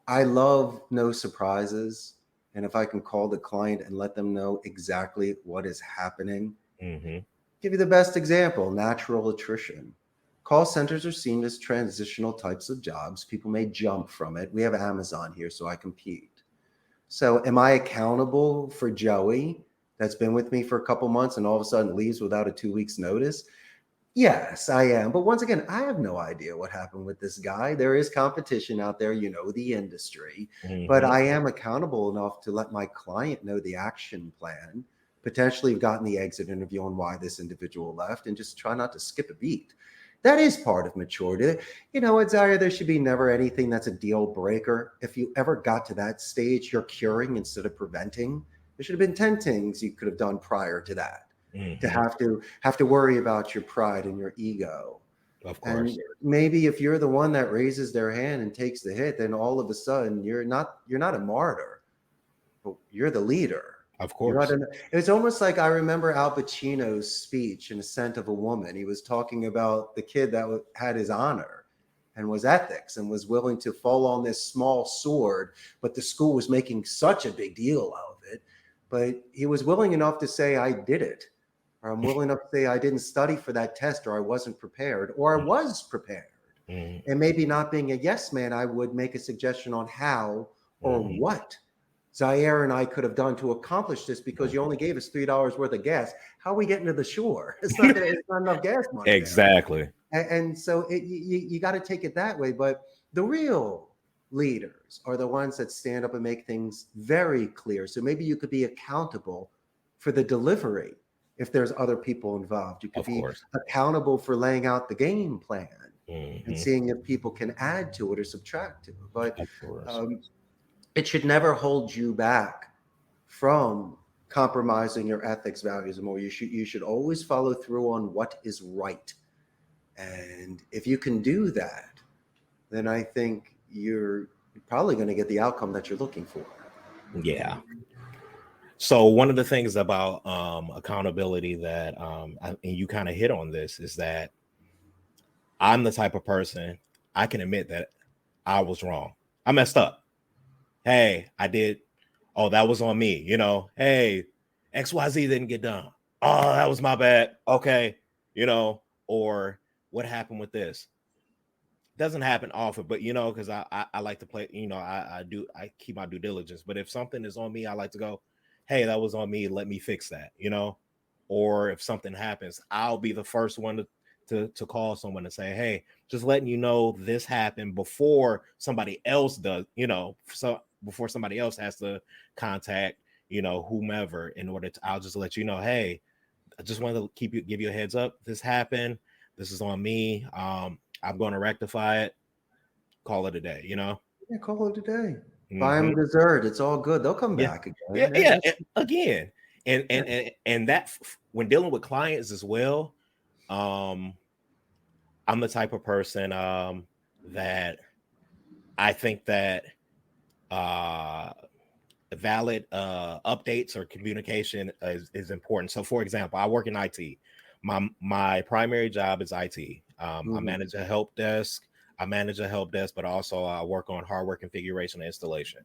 I love no surprises. And if I can call the client and let them know exactly what is happening, Hmm. give you the best example: natural attrition. Call centers are seen as transitional types of jobs. People may jump from it. We have Amazon here, so I compete. So am I accountable for Joey that's been with me for a couple months and all of a sudden leaves without a 2 weeks notice? Yes, I am. But once again, I have no idea what happened with this guy. There is competition out there, the industry, but Hmm. I am accountable enough to let my client know the action plan, potentially have gotten the exit interview on why this individual left, and just try not to skip a beat. That is part of maturity. You know what, Zaire? There should be never anything that's a deal breaker. If you ever got to that stage, you're curing instead of preventing. There should have been 10 things you could have done prior to that, to Hmm. have to worry about your pride and your ego. Of And course. maybe if you're the one that raises their hand and takes the hit, then all of a sudden you're not a martyr, but you're the leader. Of You're not course. an, it's almost like I remember Al Pacino's speech in A Scent of a Woman. He was talking about the kid that had his honor and was ethics and was willing to fall on this small sword, but the school was making such a big deal out of it. But he was willing enough to say, I did it. Or I'm willing enough to say I didn't study for that test, or I wasn't prepared, or I was prepared. Hmm. And maybe not being a yes man, I would make a suggestion on how or Hmm. what Zaire and I could have done to accomplish this, because you only gave us $3 worth of gas. How are we getting to the shore? It's not enough gas money there. Exactly. And so you got to take it that way. But the real leaders are the ones that stand up and make things very clear. So maybe you could be accountable for the delivery if there's other people involved. You could Of be course. accountable for laying out the game plan and Hmm. seeing if people can add to it or subtract to it. But Of course. um, it should never hold you back from compromising your ethics, values, and more. You should always follow through on what is right. And if you can do that, then I think you're probably going to get the outcome that you're looking for. Yeah. So one of the things about accountability that and you kind of hit on this, is that I'm the type of person, I can admit that I was wrong. I messed up. Hey, I did. Oh, that was on me. Hey, XYZ didn't get done. Oh, that was my bad. Okay. Or what happened with this? Doesn't happen often, but because I like to play, I keep my due diligence. But if something is on me, I like to go, hey, that was on me. Let me fix that. Or if something happens, I'll be the first one to call someone and say, hey, just letting you know this happened before somebody else does, so before somebody else has to contact, whomever, in order to, I'll just let you know, hey, I just wanted to give you a heads up. This happened. This is on me. I'm going to rectify it. Call it a day. Yeah, call it a day. Buy Hmm. them dessert. It's all good. They'll come Yeah. back Yeah. again. Yeah. Again, And that when dealing with clients as well, I'm the type of person that I think that valid updates or communication is important. So, for example, I work in IT. My primary job is IT. I manage a help desk. But also I work on hardware configuration and installation.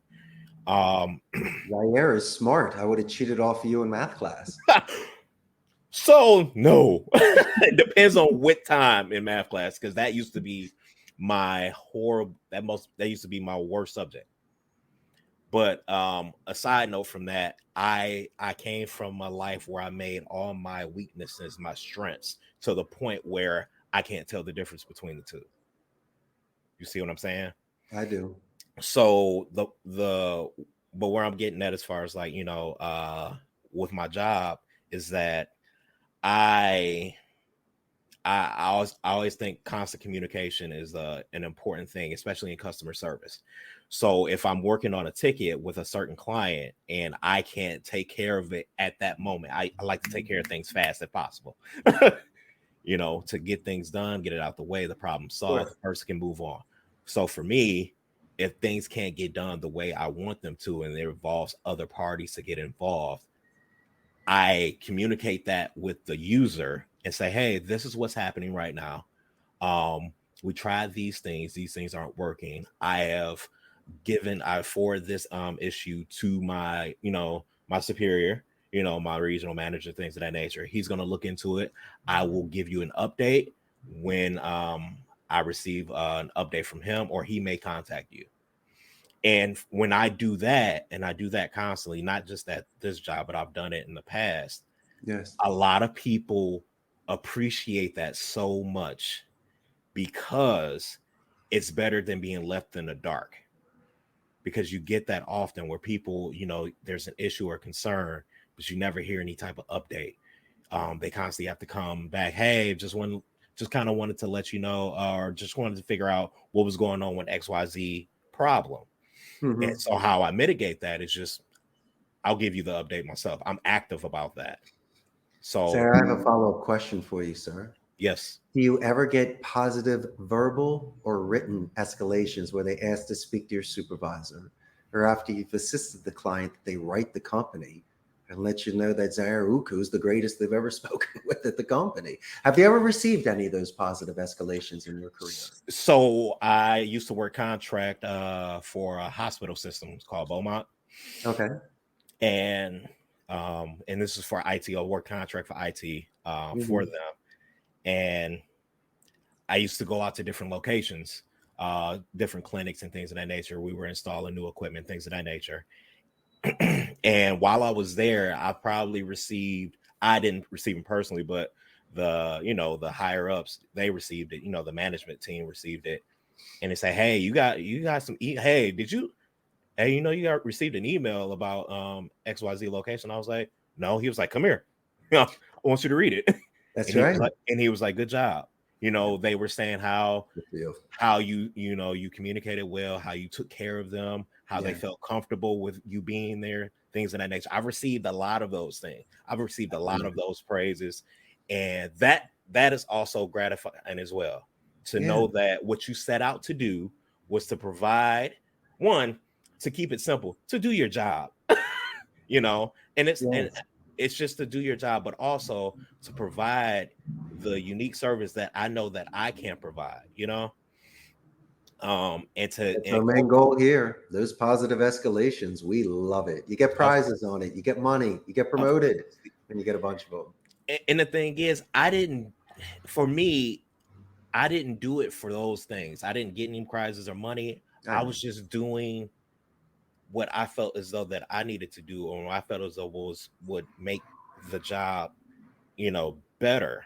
Zaire is smart. I would have cheated off of you in math class. So no, it depends on what time in math class, because that used to be my horrible. That used to be my worst subject. But a side note from that, I came from a life where I made all my weaknesses my strengths to the point where I can't tell the difference between the two. You see what I'm saying? I do. So but where I'm getting at as far as like, with my job is that I always think constant communication is an important thing, especially in customer service. So if I'm working on a ticket with a certain client and I can't take care of it at that moment, I like to take care of things fast if possible, to get things done, get it out the way, the problem solved, Sure. the person can move on. So for me, if things can't get done the way I want them to, and it involves other parties to get involved, I communicate that with the user and say, hey, this is what's happening right now. We tried these things aren't working. I forward this issue to my, my superior, my regional manager, things of that nature. He's going to look into it. I will give you an update when I receive an update from him, or he may contact you. And when I do that, and I do that constantly, not just at this job, but I've done it in the past. Yes. A lot of people appreciate that so much, because it's better than being left in the dark. Because you get that often where people, there's an issue or concern, but you never hear any type of update. They constantly have to come back. Hey, just kind of wanted to let you know, or just wanted to figure out what was going on with XYZ problem. And so how I mitigate that is just, I'll give you the update myself. I'm active about that. So Sarah, I have a follow-up question for you, sir. yes. Do you ever get positive verbal or written escalations where they ask to speak to your supervisor, or after you've assisted the client, they write the company and let you know that Zaire Ukuu is the greatest they've ever spoken with at the company? Have you ever received any of those positive escalations in your career? So I used to work contract for a hospital system called Beaumont. Okay. And this is for IT. I work contract for IT for them. And I used to go out to different locations, different clinics and things of that nature. We were installing new equipment, things of that nature. And while I was there, I didn't receive them personally, but the higher ups, they received it. The management team received it. And they say, hey, you got some, hey, you received an email about XYZ location. I was like, no. He was like, come here. I want you to read it. That's And right. he was like, good job. They were saying how you communicated well, how you took care of them, how they felt comfortable with you being there, things of that nature. I've received a lot of those things. I've received a lot of those praises. And that is also gratifying as well, to know that what you set out to do was to provide, one, to keep it simple, to do your job, and it's just to do your job, but also to provide the unique service that I know that I can't provide, That's our main goal here. Those positive escalations, we love it. You get prizes on it, you get money, you get promoted, and you get a bunch of them. And the thing is, I didn't do it for those things. I didn't get any prizes or money. I was just doing what I felt as though that I needed to do, or what I felt as though would make the job, better.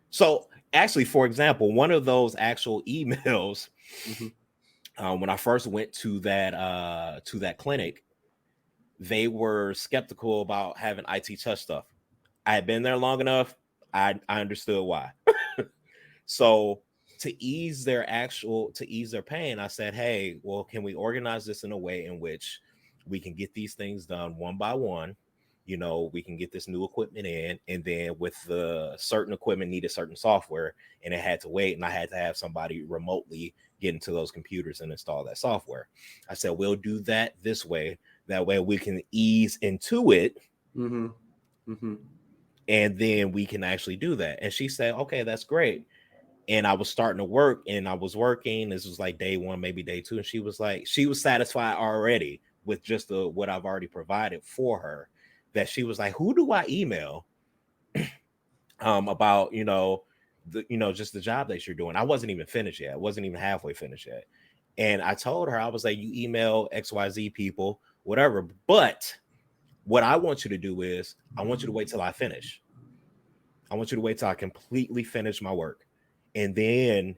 So actually, for example, one of those actual emails, when I first went to that clinic, they were skeptical about having IT touch stuff. I had been there long enough. I understood why. So to ease their pain, I said, hey, well, can we organize this in a way in which we can get these things done one by one? you know, we can get this new equipment in, and then with the certain equipment needed certain software, and it had to wait, and I had to have somebody remotely get into those computers and install that software. I said, we'll do that this way. That way we can ease into it. Mm-hmm. Mm-hmm. And then we can actually do that. And she said, okay, that's great. And I was starting to work, and I was working. This was like day 1, maybe day 2. And she was like, she was satisfied already with just what I've already provided for her, that she was like, who do I email about, you know, just the job that you're doing? I wasn't even finished yet. I wasn't even halfway finished yet. And I told her, I was like, you email XYZ people, whatever. But what I want you to do is, I want you to wait till I finish. I want you to wait till I completely finish my work. And then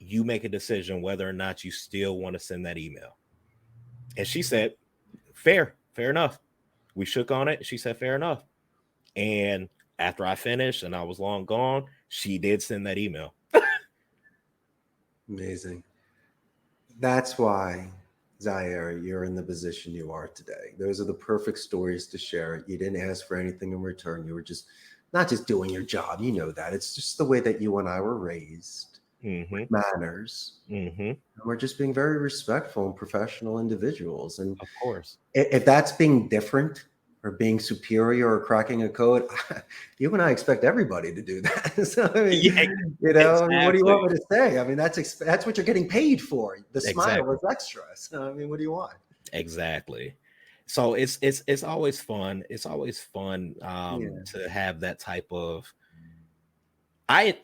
you make a decision whether or not you still want to send that email. And she said, fair enough. We shook on it. She said, fair enough. And after I finished and I was long gone, she did send that email. Amazing. That's why, Zaire, you're in the position you are today. Those are the perfect stories to share. You didn't ask for anything in return. You were just not just doing your job. You know that. It's just the way that you and I were raised, with manners. And we're just being very respectful and professional individuals. And of course, if that's being different or being superior or cracking a code, you and I expect everybody to do that. So, I mean, you know, exactly. I mean, what do you want me to say? I mean, that's what you're getting paid for. The smile was extra. So, I mean, what do you want? Exactly. So it's always fun. It's always fun to have that type of. I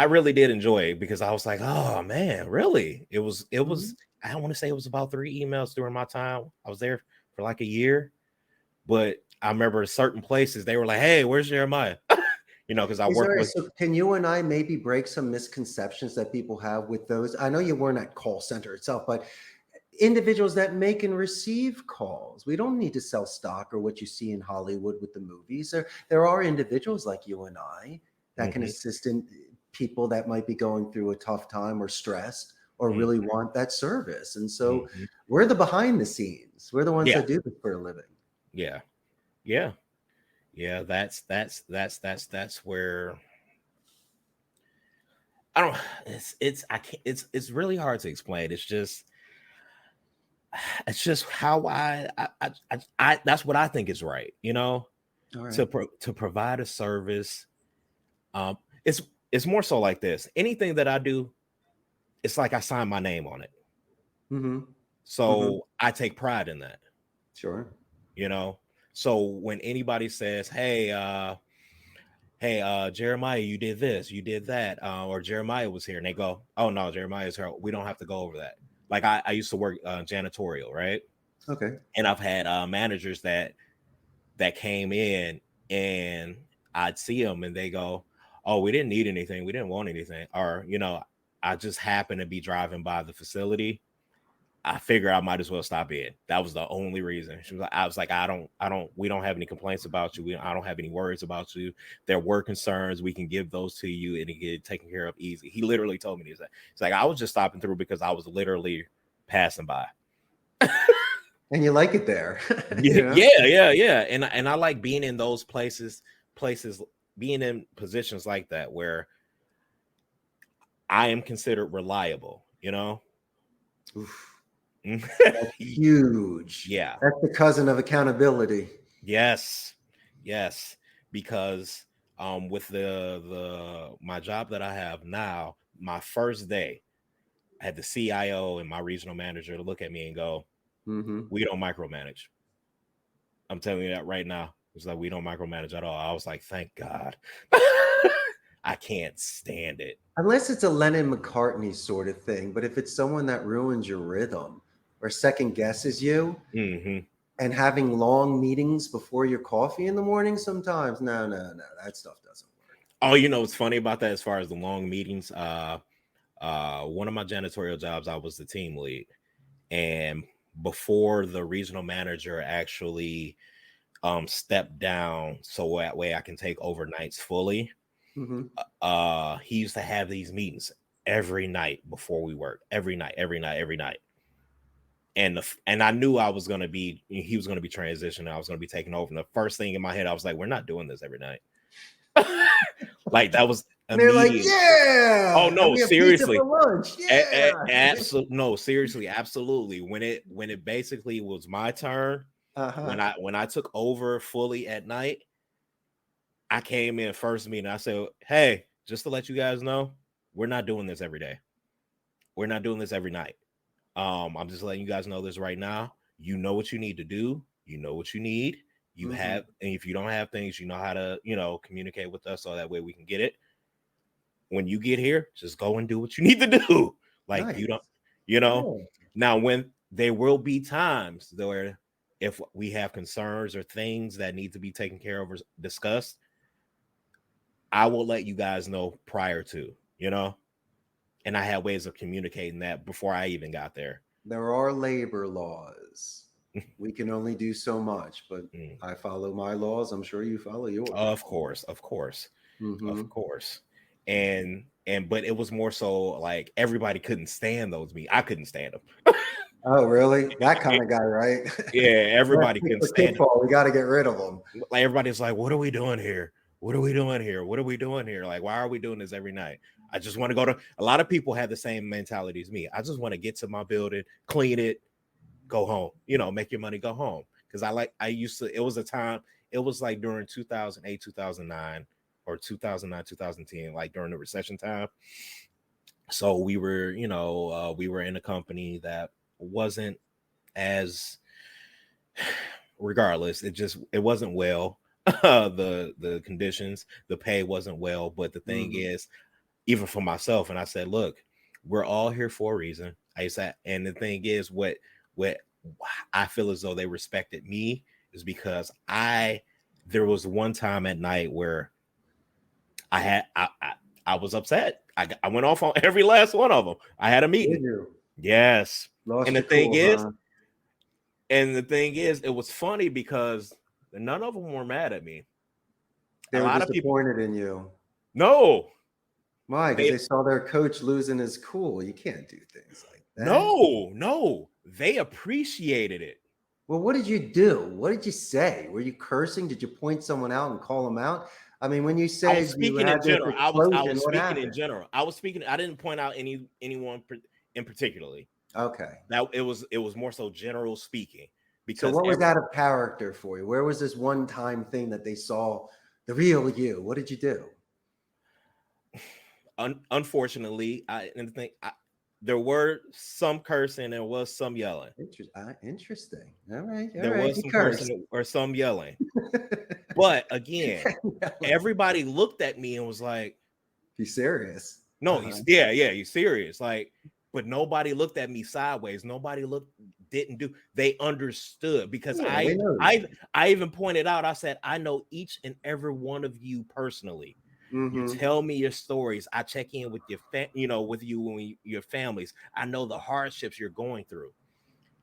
really did enjoy it, because I was like, oh man, really? It was. I want to say it was about 3 emails during my time. I was there for like a year, but I remember certain places they were like, hey, where's Jeremiah? You know, because I worked with. So can you and I maybe break some misconceptions that people have with those? I know you weren't at call center itself, but individuals that make and receive calls. We don't need to sell stock or what you see in Hollywood with the movies. There are individuals like you and I that can assist in people that might be going through a tough time or stressed or really want that service. And so we're the behind the scenes. We're the ones that do this for a living. Yeah. That's where I don't. It's really hard to explain. It's just how I that's what I think is right. You know, to provide a service. It's more so like this. Anything that I do, it's like I sign my name on it. So I take pride in that. Sure. You know, so when anybody says, hey, Jeremiah, you did this, you did that, or Jeremiah was here, and they go, oh no, Jeremiah's here, we don't have to go over that. Like I used to work janitorial, right? Okay. And I've had managers that came in, and I'd see them and they go, oh, we didn't need anything, we didn't want anything, or you know, I just happened to be driving by the facility. I figure I might as well stop in. That was the only reason. I was like, we don't have any complaints about you. I don't have any worries about you. There were concerns. We can give those to you and get taken care of easy. He literally told me this. It's like, I was just stopping through because I was literally passing by. And you like it there. Yeah. And I like being in those places, being in positions like that where I am considered reliable, you know? Oof. That's huge. Yeah, that's the cousin of accountability. Yes, because with my job that I have now, my first day, I had the CIO and my regional manager to look at me and go, we don't micromanage. I'm telling you that right now. It's like, we don't micromanage at all. I was like, thank God. I can't stand it. Unless it's a Lennon-McCartney sort of thing. But if it's someone that ruins your rhythm or second guesses you and having long meetings before your coffee in the morning, sometimes, no, that stuff doesn't work. Oh, you know what's funny about that as far as the long meetings? One of my janitorial jobs, I was the team lead. And before the regional manager actually stepped down so that way I can take overnights fully, he used to have these meetings every night before we work. Every night. and I knew he was going to be transitioning. I was going to be taking over. And the first thing in my head, I was like, we're not doing this every night. Like that was They're like, immediate. yeah. Oh no, we have pizza seriously. for lunch. Yeah. No, seriously, absolutely. When it basically was my turn, when I took over fully at night, I came in first meeting. I said, hey, just to let you guys know, we're not doing this every day. We're not doing this every night. I'm just letting you guys know this right now. You know what you need to do. You know what you need. You have, and if you don't have things, you know how to, communicate with us so that way we can get it. When you get here, just go and do what you need to do. Like nice. You don't, Now when there will be times where if we have concerns or things that need to be taken care of or discussed, I will let you guys know prior to, and I had ways of communicating that before I even got there. There are labor laws. We can only do so much, but I follow my laws. I'm sure you follow yours. Of course. But it was more so like everybody couldn't stand those meetings. I couldn't stand them. Oh, really? That kind of guy, right? Yeah, everybody couldn't stand them. We got to get rid of them. Like everybody's like, what are we doing here? What are we doing here? What are we doing here? Like, why are we doing this every night? I just want to go to. A lot of people have the same mentality as me. I just want to get to my building, clean it, go home. Make your money, go home. Because it was a time. It was like during 2008, 2009, or 2009, 2010, like during the recession time. So we were, we were in a company that wasn't as. Regardless, it wasn't well. The conditions, the pay wasn't well. But the thing is, even for myself, and I said, look, we're all here for a reason. And the thing is, what I feel as though they respected me is because there was one time at night where I was upset. I went off on every last one of them. I had a meeting. Did you? Yes. And the thing is, it was funny because none of them were mad at me. They were disappointed in you. No. Why? Because they saw their coach losing his cool. You can't do things like that. No. They appreciated it. Well, what did you do? What did you say? Were you cursing? Did you point someone out and call them out? I mean, when you said I was speaking in general, I was speaking in general. I didn't point out anyone in particularly. Okay. That it was more so general speaking. Because what was out of character for you? Where was this one-time thing that they saw the real you? What did you do? Unfortunately, there were some cursing, there was some yelling. Interesting. All right. There was some cursing or some yelling. But again, everybody looked at me and was like, "He's serious." No, he's serious. Like, but nobody looked at me sideways. Nobody didn't do. They understood because I even pointed out. I said, I know each and every one of you personally. You tell me your stories. I check in with with you and your families. I know the hardships you're going through.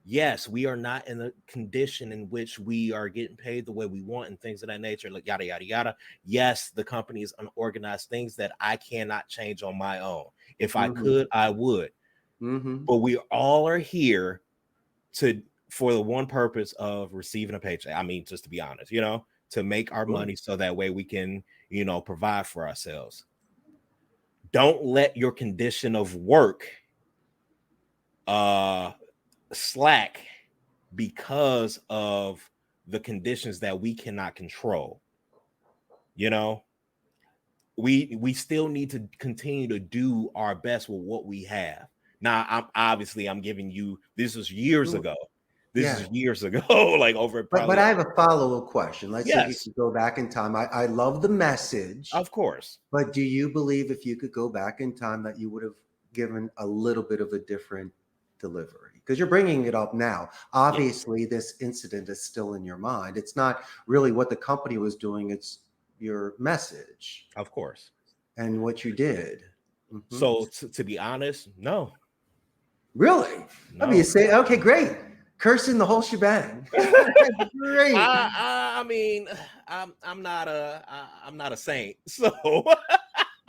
Yes, we are not in a condition in which we are getting paid the way we want and things of that nature, like yada, yada, yada. Yes, the company is unorganized, things that I cannot change on my own. If I could, I would. But we all are here for the one purpose of receiving a paycheck. I mean, just to be honest, to make our money so that way we can, provide for ourselves. Don't let your condition of work slack because of the conditions that we cannot control. We still need to continue to do our best with what we have. Now, I'm giving you, this was years ago. This is years ago, like over. But I have a follow-up question. Let's say you could go back in time. I love the message, of course. But do you believe if you could go back in time that you would have given a little bit of a different delivery? Because you're bringing it up now. Obviously, this incident is still in your mind. It's not really what the company was doing. It's your message, of course, and what you did. So to be honest, no. Really? No. I mean, you say, okay, great. Cursing the whole shebang. Great. I mean, I'm not a saint, so.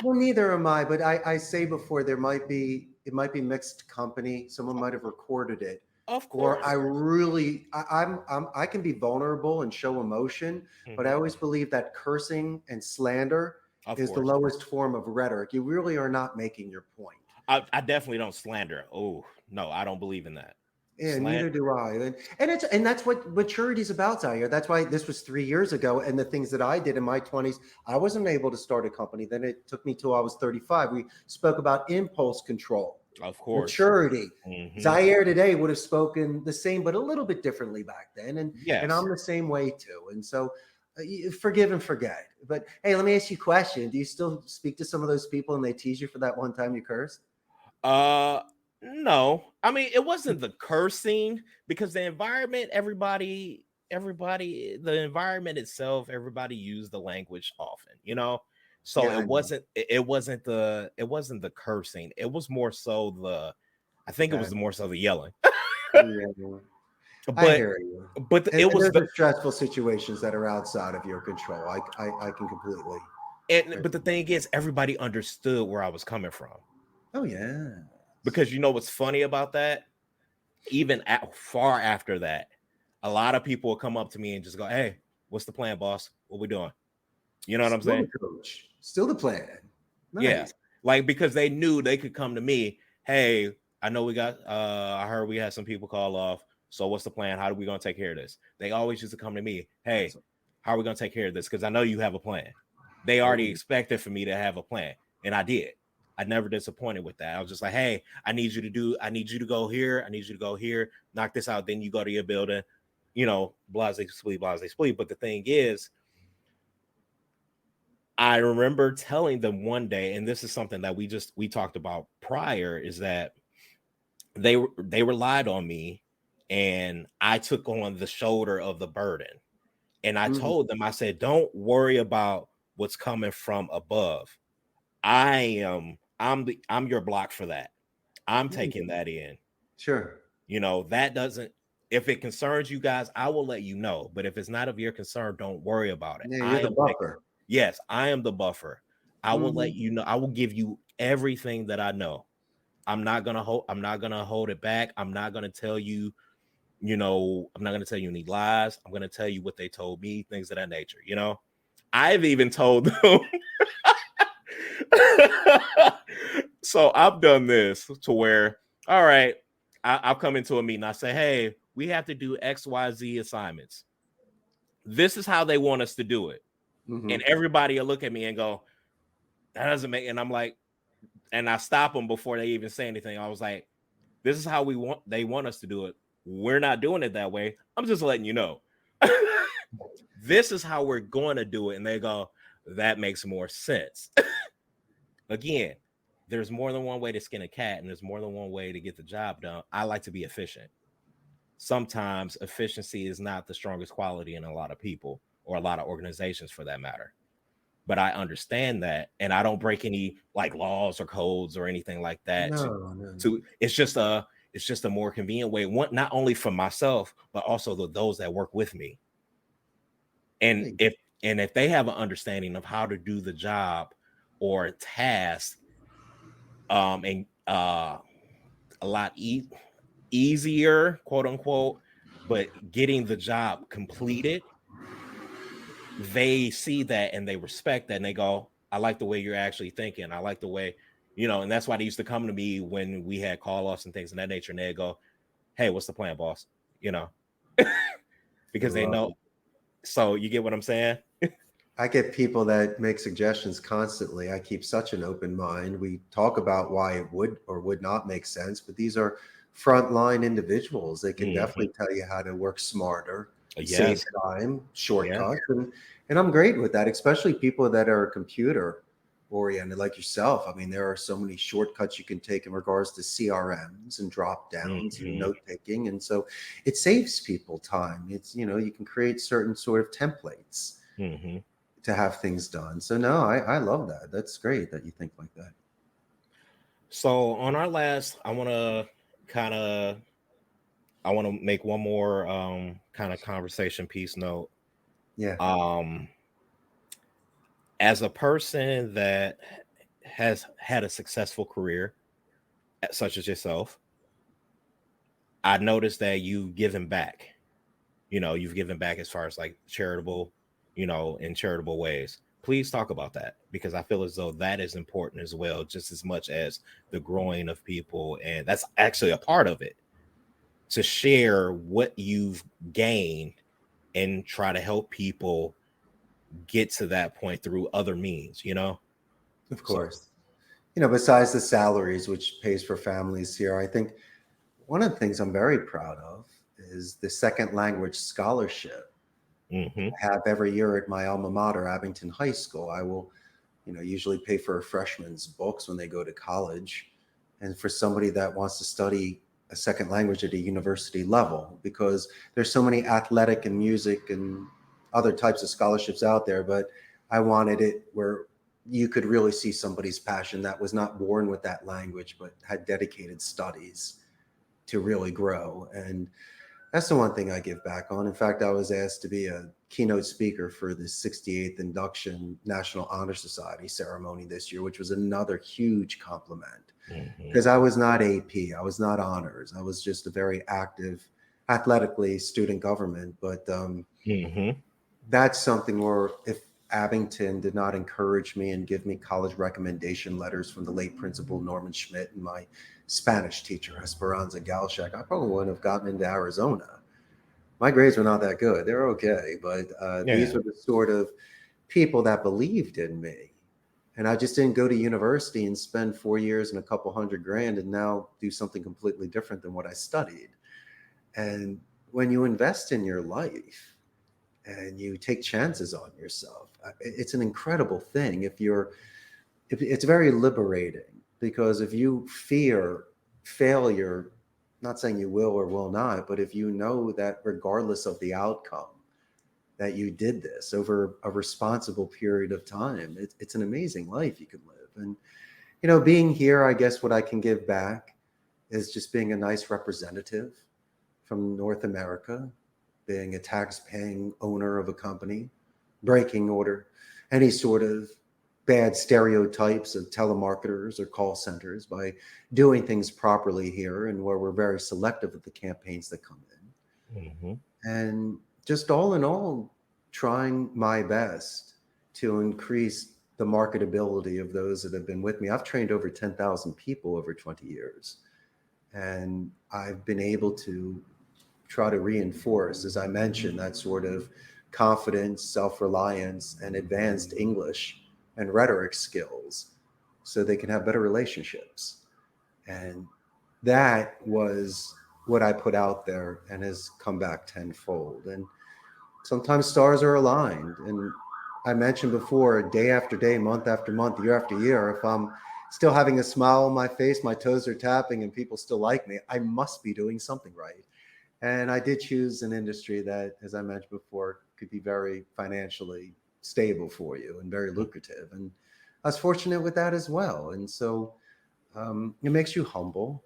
Well, neither am I. But I say before it might be mixed company. Someone might have recorded it. Of or course. I can be vulnerable and show emotion, but I Mhm. always believe that cursing and slander Of is the course. lowest form of rhetoric. You really are not making your point. I definitely don't slander. Oh, no, I don't believe in that. Yeah, Slant. neither do I. And that's what maturity is about, Zaire. That's why this was 3 years ago. And the things that I did in my 20s, I wasn't able to start a company. Then it took me till I was 35. We spoke about impulse control, Of course. maturity. Hmm. Zaire today would have spoken the same, but a little bit differently back then. And Yes. I'm the same way too. And so forgive and forget. But hey, let me ask you a question. Do you still speak to some of those people and they tease you for that one time you cursed? Uh no. I mean, it wasn't the cursing because the environment, the environment itself, everybody used the language often, you know. So Yeah, I know. it wasn't the cursing. It was more so I think it was Okay. more so the yelling. Yeah. I But hear you. it And was those the are stressful situations that are outside of your control. I can completely. but the thing is everybody understood where I was coming from. Oh yeah. Because you know what's funny about that? Even far after that, a lot of people will come up to me and just go, "Hey, what's the plan, boss? What we doing?" You know what I'm Still saying? the coach. Still the plan. Yeah, Nice. like because they knew they could come to me. Hey, I know we got. I heard we had some people call off. So what's the plan? How are we gonna take care of this? They always used to come to me. Hey, Awesome. how are we gonna take care of this? Because I know you have a plan. They already Oh, expected for me to have a plan, and I did. I never disappointed with that. I was just like, hey, I need you to go here. I need you to go here, knock this out. Then you go to your building, blase splee, blase splee. But the thing is, I remember telling them one day, and this is something that we talked about prior, is that they relied on me, and I took on the shoulder of the burden. And I mhm. told them, I said, don't worry about what's coming from above. I'm your block for that. I'm There you taking go. that in. Sure. That doesn't, if it concerns you guys, I will let you know. But if it's not of your concern, don't worry about it. Yeah, you're the buffer. Yes, I am the buffer. I will let Mhm. you know, I will give you everything that I know. I'm not gonna hold it back. I'm not gonna tell you, I'm not gonna tell you any lies. I'm gonna tell you what they told me, things of that nature. I've even told them. So I've done this to where, all right, I'll come into a meeting. I say, hey, we have to do XYZ assignments. This is how they want us to do it. And Mhm. everybody will look at me and go, that doesn't make, and I'm like, and I stop them before they even say anything. I was like, this is how they want us to do it. We're not doing it that way. I'm just letting you know. This is how we're going to do it. And they go, that makes more sense. Again, there's more than one way to skin a cat, and there's more than one way to get the job done. I like to be efficient. Sometimes efficiency is not the strongest quality in a lot of people or a lot of organizations for that matter. But I understand that, and I don't break any like laws or codes or anything like that No, no. to it's just a more convenient way, one not only for myself, but also those that work with me. And Hey, if they have an understanding of how to do the job or task, and a lot easier, quote unquote, but getting the job completed, they see that and they respect that and they go, I like the way you're actually thinking. I like the way, and that's why they used to come to me when we had call offs and things of that nature. And they go, hey, what's the plan, boss? You know, I because they love know. it. So you get what I'm saying? I get people that make suggestions constantly. I keep such an open mind. We talk about why it would or would not make sense, but these are frontline individuals. They can Mhm. definitely tell you how to work smarter, save Yes. time, Yeah. shortcuts, and I'm great with that. Especially people that are computer oriented, like yourself. I mean, there are so many shortcuts you can take in regards to CRMs and drop downs and Mhm. note taking, and so it saves people time. It's you can create certain sort of templates Mhm. to have things done. So no, I love that. That's great that you think like that. So on our last, kind of I want to make one more kind of conversation piece note. Yeah. Um as a person that has had a successful career, such as yourself, I noticed that you've given back. You've given back as far as like charitable, in charitable ways. Please talk about that, because I feel as though that is important as well, just as much as the growing of people. And that's actually a part of it, to share what you've gained and try to help people get to that point through other means, Of So, course. Besides the salaries, which pays for families here, I think one of the things I'm very proud of is the second language scholarship mm-hmm, I have every year at my alma mater, Abington High School. I will, usually pay for a freshman's books when they go to college. And for somebody that wants to study a second language at a university level, because there's so many athletic and music and other types of scholarships out there, but I wanted it where you could really see somebody's passion that was not born with that language, but had dedicated studies to really grow. And that's the one thing I give back on. In fact, I was asked to be a keynote speaker for the 68th Induction National Honor Society ceremony this year, which was another huge compliment, mm-hmm, because I was not AP, I was not honors, I was just a very active, athletically student government. But mm-hmm. that's something where if Abington did not encourage me and give me college recommendation letters from the late Principal Norman Schmidt and my Spanish teacher, Esperanza Galshak, I probably wouldn't have gotten into Arizona. My grades were not that good. They're okay. But these Yeah. were the sort of people that believed in me. And I just didn't go to university and spend 4 years and a couple $100,000 and now do something completely different than what I studied. And when you invest in your life, and you take chances on yourself, it's an incredible thing. If it's very liberating, because if you fear failure, not saying you will or will not, but if you know that regardless of the outcome, that you did this over a responsible period of time, it's an amazing life you can live. And being here, I guess what I can give back is just being a nice representative from North America, being a tax-paying owner of a company, breaking order any sort of bad stereotypes of telemarketers or call centers by doing things properly here, and where we're very selective of the campaigns that come in. Mm-hmm. And just all in all, trying my best to increase the marketability of those that have been with me. I've trained over 10,000 people over 20 years, and I've been able to try to reinforce, as I mentioned, that sort of confidence, self-reliance, and advanced English and rhetoric skills so they can have better relationships. And that was what I put out there and has come back tenfold. And sometimes stars are aligned. And I mentioned before, day after day, month after month, year after year, if I'm still having a smile on my face, my toes are tapping, and people still like me, I must be doing something right. And I did choose an industry that, as I mentioned before, could be very financially stable for you and very lucrative. And I was fortunate with that as well. And so it makes you humble,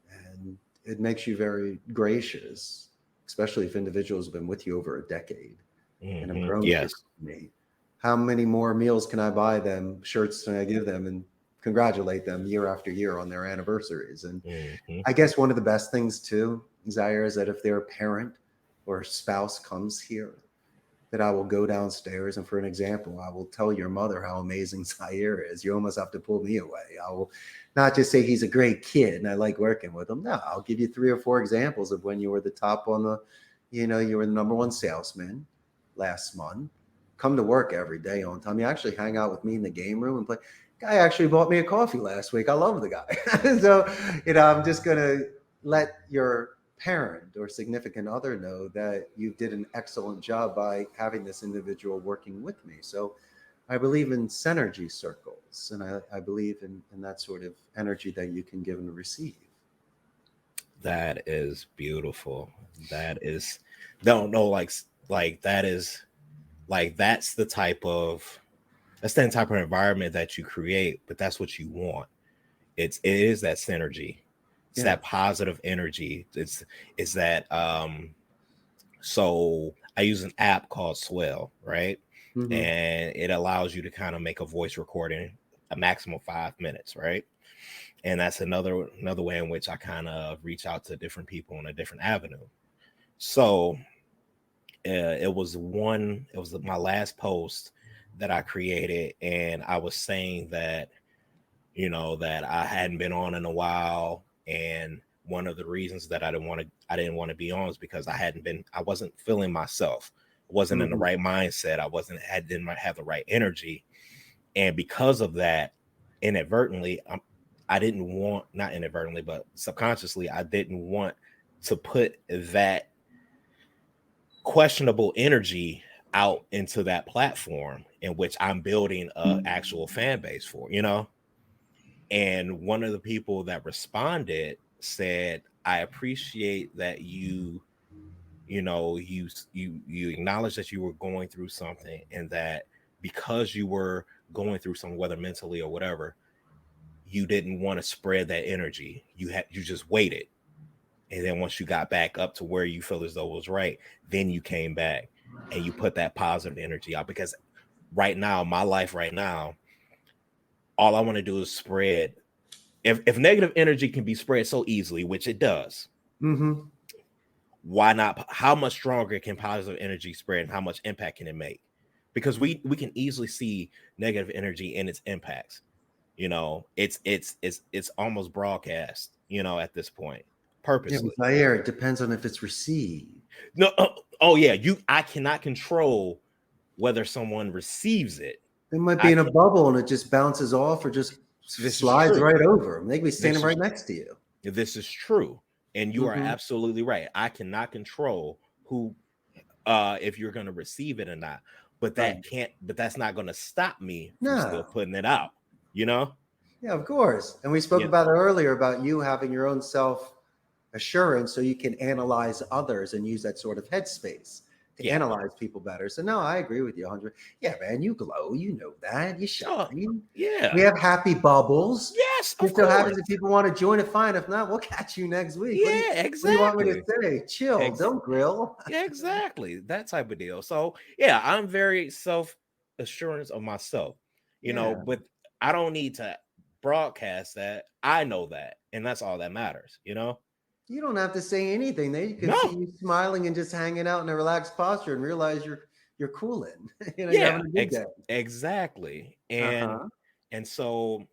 and it makes you very gracious, especially if individuals have been with you over a decade and have Mm-hmm. grown with your Yes. company. How many more meals can I buy them, shirts can I give them, and congratulate them year after year on their anniversaries? And Mm-hmm. I guess one of the best things too, Zaire, is that if their parent or spouse comes here, that I will go downstairs and, for an example, I will tell your mother how amazing Zaire is. You almost have to pull me away. I will not just say he's a great kid and I like working with him. No, I'll give you 3 or 4 examples of when you were the top on the, you were the #1 salesman last month. Come to work every day on time. You actually hang out with me in the game room and play. Guy actually bought me a coffee last week. I love the guy. So, I'm just going to let your parent or significant other know that you did an excellent job by having this individual working with me. So I believe in synergy circles, and I believe in that sort of energy that you can give and receive. That is beautiful. That is, don't know, like that is, like that's the type of environment that you create, but that's what you want. It is that synergy. It's Yeah. that positive energy. It's that so I use an app called Swell, right? Hmm. And it allows you to kind of make a voice recording a maximum of 5 minutes, right? And that's another way in which I kind of reach out to different people in a different avenue. So it was my last post that I created, and I was saying that, you know, that I hadn't been on in a while, and one of the reasons that I didn't want to be on is because I wasn't feeling myself. I wasn't in the right mindset. Didn't have the right energy. And because of that, inadvertently, I didn't want, not inadvertently, but subconsciously, I didn't want to put that questionable energy out into that platform in which I'm building an actual fan base for, you know? And one of the people that responded said, I appreciate that you acknowledge that you were going through something, and that because you were going through something, whether mentally or whatever, you didn't want to spread that energy. You just waited. And then once you got back up to where you feel as though it was right, then you came back and you put that positive energy out. Because right now, my life right now, all I want to do is spread. If negative energy can be spread so easily, which it does, why not? How much stronger can positive energy spread, and how much impact can it make? Because we can easily see negative energy and its impacts. You know, it's almost broadcast, you know, at this point, Yeah, purposely. but Zaire, it depends on if it's received. No, oh yeah, I cannot control whether someone receives it. They might be in a bubble and it just bounces off or just This is slides true. right over them. They could be standing right next to you. This is true. And you are absolutely right. I cannot control who, if you're going to receive it or not, but that's not going to stop me from still putting it out, you know? Yeah, of course. And we spoke about it earlier about you having your own self assurance so you can analyze others and use that sort of headspace to analyze people better. So no, I agree with you 100. Yeah, man, you glow. You know that. You shine. Yeah. We have happy bubbles. Yes, of course. So happens if people want to join it, fine. If not, we'll catch you next week. Yeah, exactly. What do you want me to say? Chill. Don't grill. Yeah, exactly. That type of deal. So yeah, I'm very self-assurance of myself, you know, but I don't need to broadcast that. I know that. And that's all that matters, you know? You don't have to say anything. They can see you smiling and just hanging out in a relaxed posture and realize you're cooling. You know, you're having a good day. Exactly. And so,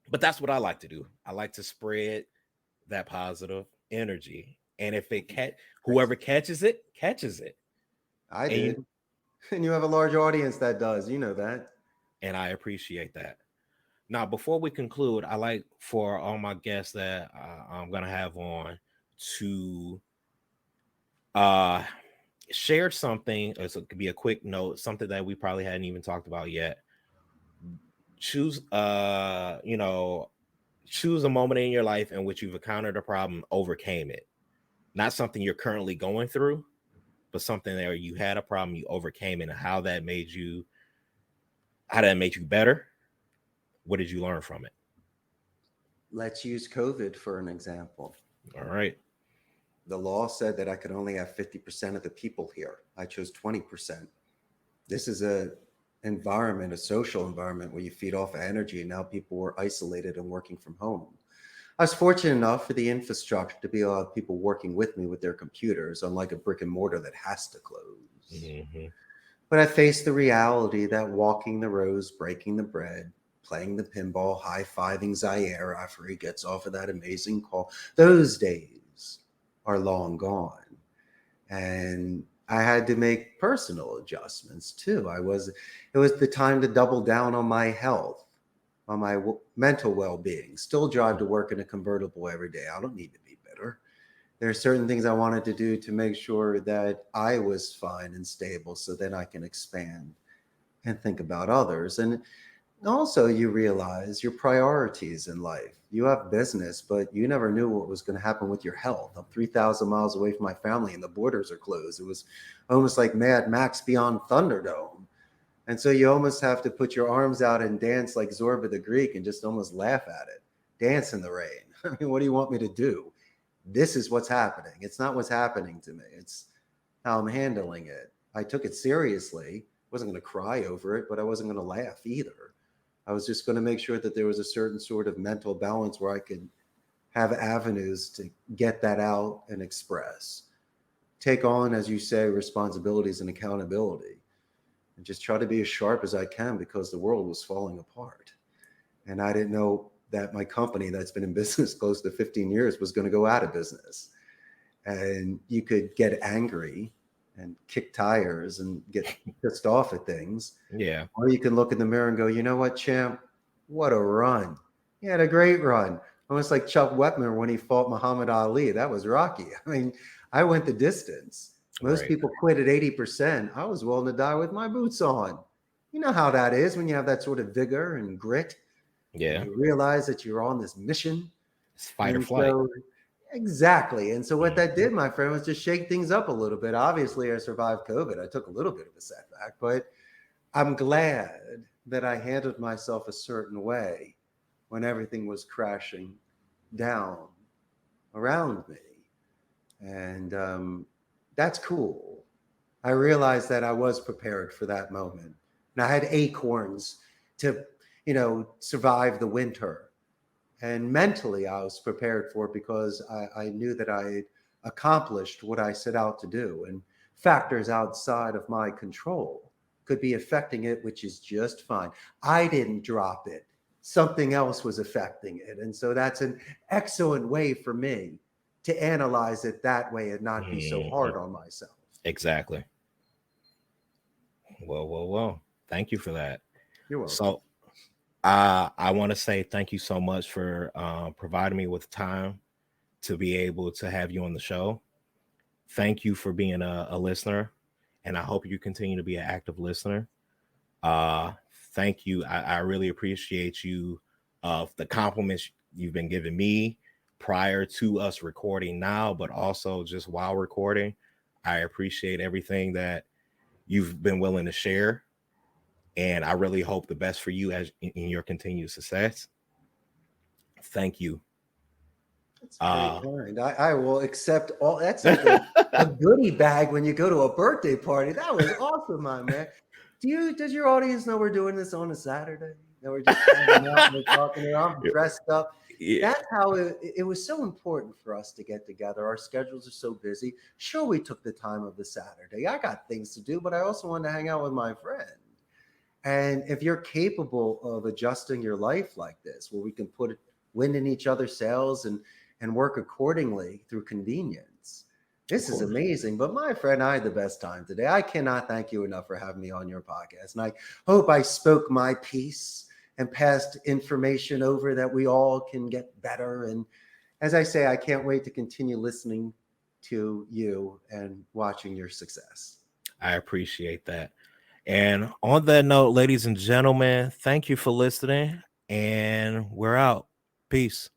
but that's what I like to do. I like to spread that positive energy. And if whoever catches it, catches it. I did. And you have a large audience that does. You know that. And I appreciate that. Now, before we conclude, I like for all my guests that I'm going to have on to share something. So it could be a quick note, something that we probably hadn't even talked about yet. Choose a moment in your life in which you've encountered a problem, overcame it. Not something you're currently going through, but something where you had a problem, you overcame it, and how that made you better. What did you learn from it? Let's use COVID for an example. All right. The law said that I could only have 50% of the people here. I chose 20%. This is a social environment where you feed off energy, and now people were isolated and working from home. I was fortunate enough for the infrastructure to be able to have people working with me with their computers, unlike a brick and mortar that has to close. But I faced the reality that walking the rows, breaking the bread, playing the pinball, high-fiving Zaire after he gets off of that amazing call, those days are long gone. And I had to make personal adjustments too. It was the time to double down on my health, on my mental well-being. Still drive to work in a convertible every day. I don't need to be bitter. There are certain things I wanted to do to make sure that I was fine and stable, so then I can expand and think about others. And also you realize your priorities in life. You have business, but you never knew what was going to happen with your health. I'm 3,000 miles away from my family and the borders are closed. It was almost like Mad Max beyond Thunderdome. And so you almost have to put your arms out and dance like Zorba the Greek and just almost laugh at it. Dance in the rain. I mean, what do you want me to do? This is what's happening. It's not what's happening to me. It's how I'm handling it. I took it seriously. Wasn't going to cry over it, but I wasn't going to laugh either. I was just going to make sure that there was a certain sort of mental balance where I could have avenues to get that out and express, take on, as you say, responsibilities and accountability, and just try to be as sharp as I can, because the world was falling apart. And I didn't know that my company that's been in business close to 15 years was going to go out of business. And you could get angry and kick tires and get pissed off at things. Yeah. Or you can look in the mirror and go, you know what, champ? What a run. He had a great run. Almost like Chuck Wepner when he fought Muhammad Ali. That was Rocky. I mean, I went the distance. Most people quit at 80%. I was willing to die with my boots on. You know how that is when you have that sort of vigor and grit. Yeah. And you realize that you're on this mission. It's fight or flight. Exactly. And so what that did, my friend, was just shake things up a little bit. Obviously, I survived COVID. I took a little bit of a setback, but I'm glad that I handled myself a certain way when everything was crashing down around me. And that's cool. I realized that I was prepared for that moment. And I had acorns to, survive the winter. And mentally, I was prepared for it because I knew that I had accomplished what I set out to do. And factors outside of my control could be affecting it, which is just fine. I didn't drop it. Something else was affecting it. And so that's an excellent way for me to analyze it that way and not be so hard on myself. Exactly. Well. Thank you for that. You're welcome. So I want to say thank you so much for providing me with time to be able to have you on the show. Thank you for being a listener, and I hope you continue to be an active listener. Thank you. I really appreciate you of the compliments you've been giving me prior to us recording now, but also just while recording. I appreciate everything that you've been willing to share. And I really hope the best for you as in your continued success. Thank you. That's very kind. I will accept all. That's like a goodie bag when you go to a birthday party. That was awesome, my man. Does your audience know we're doing this on a Saturday? That we're just hanging out and we're talking here. I'm dressed up. Yeah. That's how it was so important for us to get together. Our schedules are so busy. Sure, we took the time of the Saturday. I got things to do, but I also wanted to hang out with my friend. And if you're capable of adjusting your life like this, where we can put wind in each other's sails and work accordingly through convenience, this is amazing. But my friend, I had the best time today. I cannot thank you enough for having me on your podcast. And I hope I spoke my piece and passed information over that we all can get better. And as I say, I can't wait to continue listening to you and watching your success. I appreciate that. And on that note, ladies and gentlemen, thank you for listening, and we're out. Peace.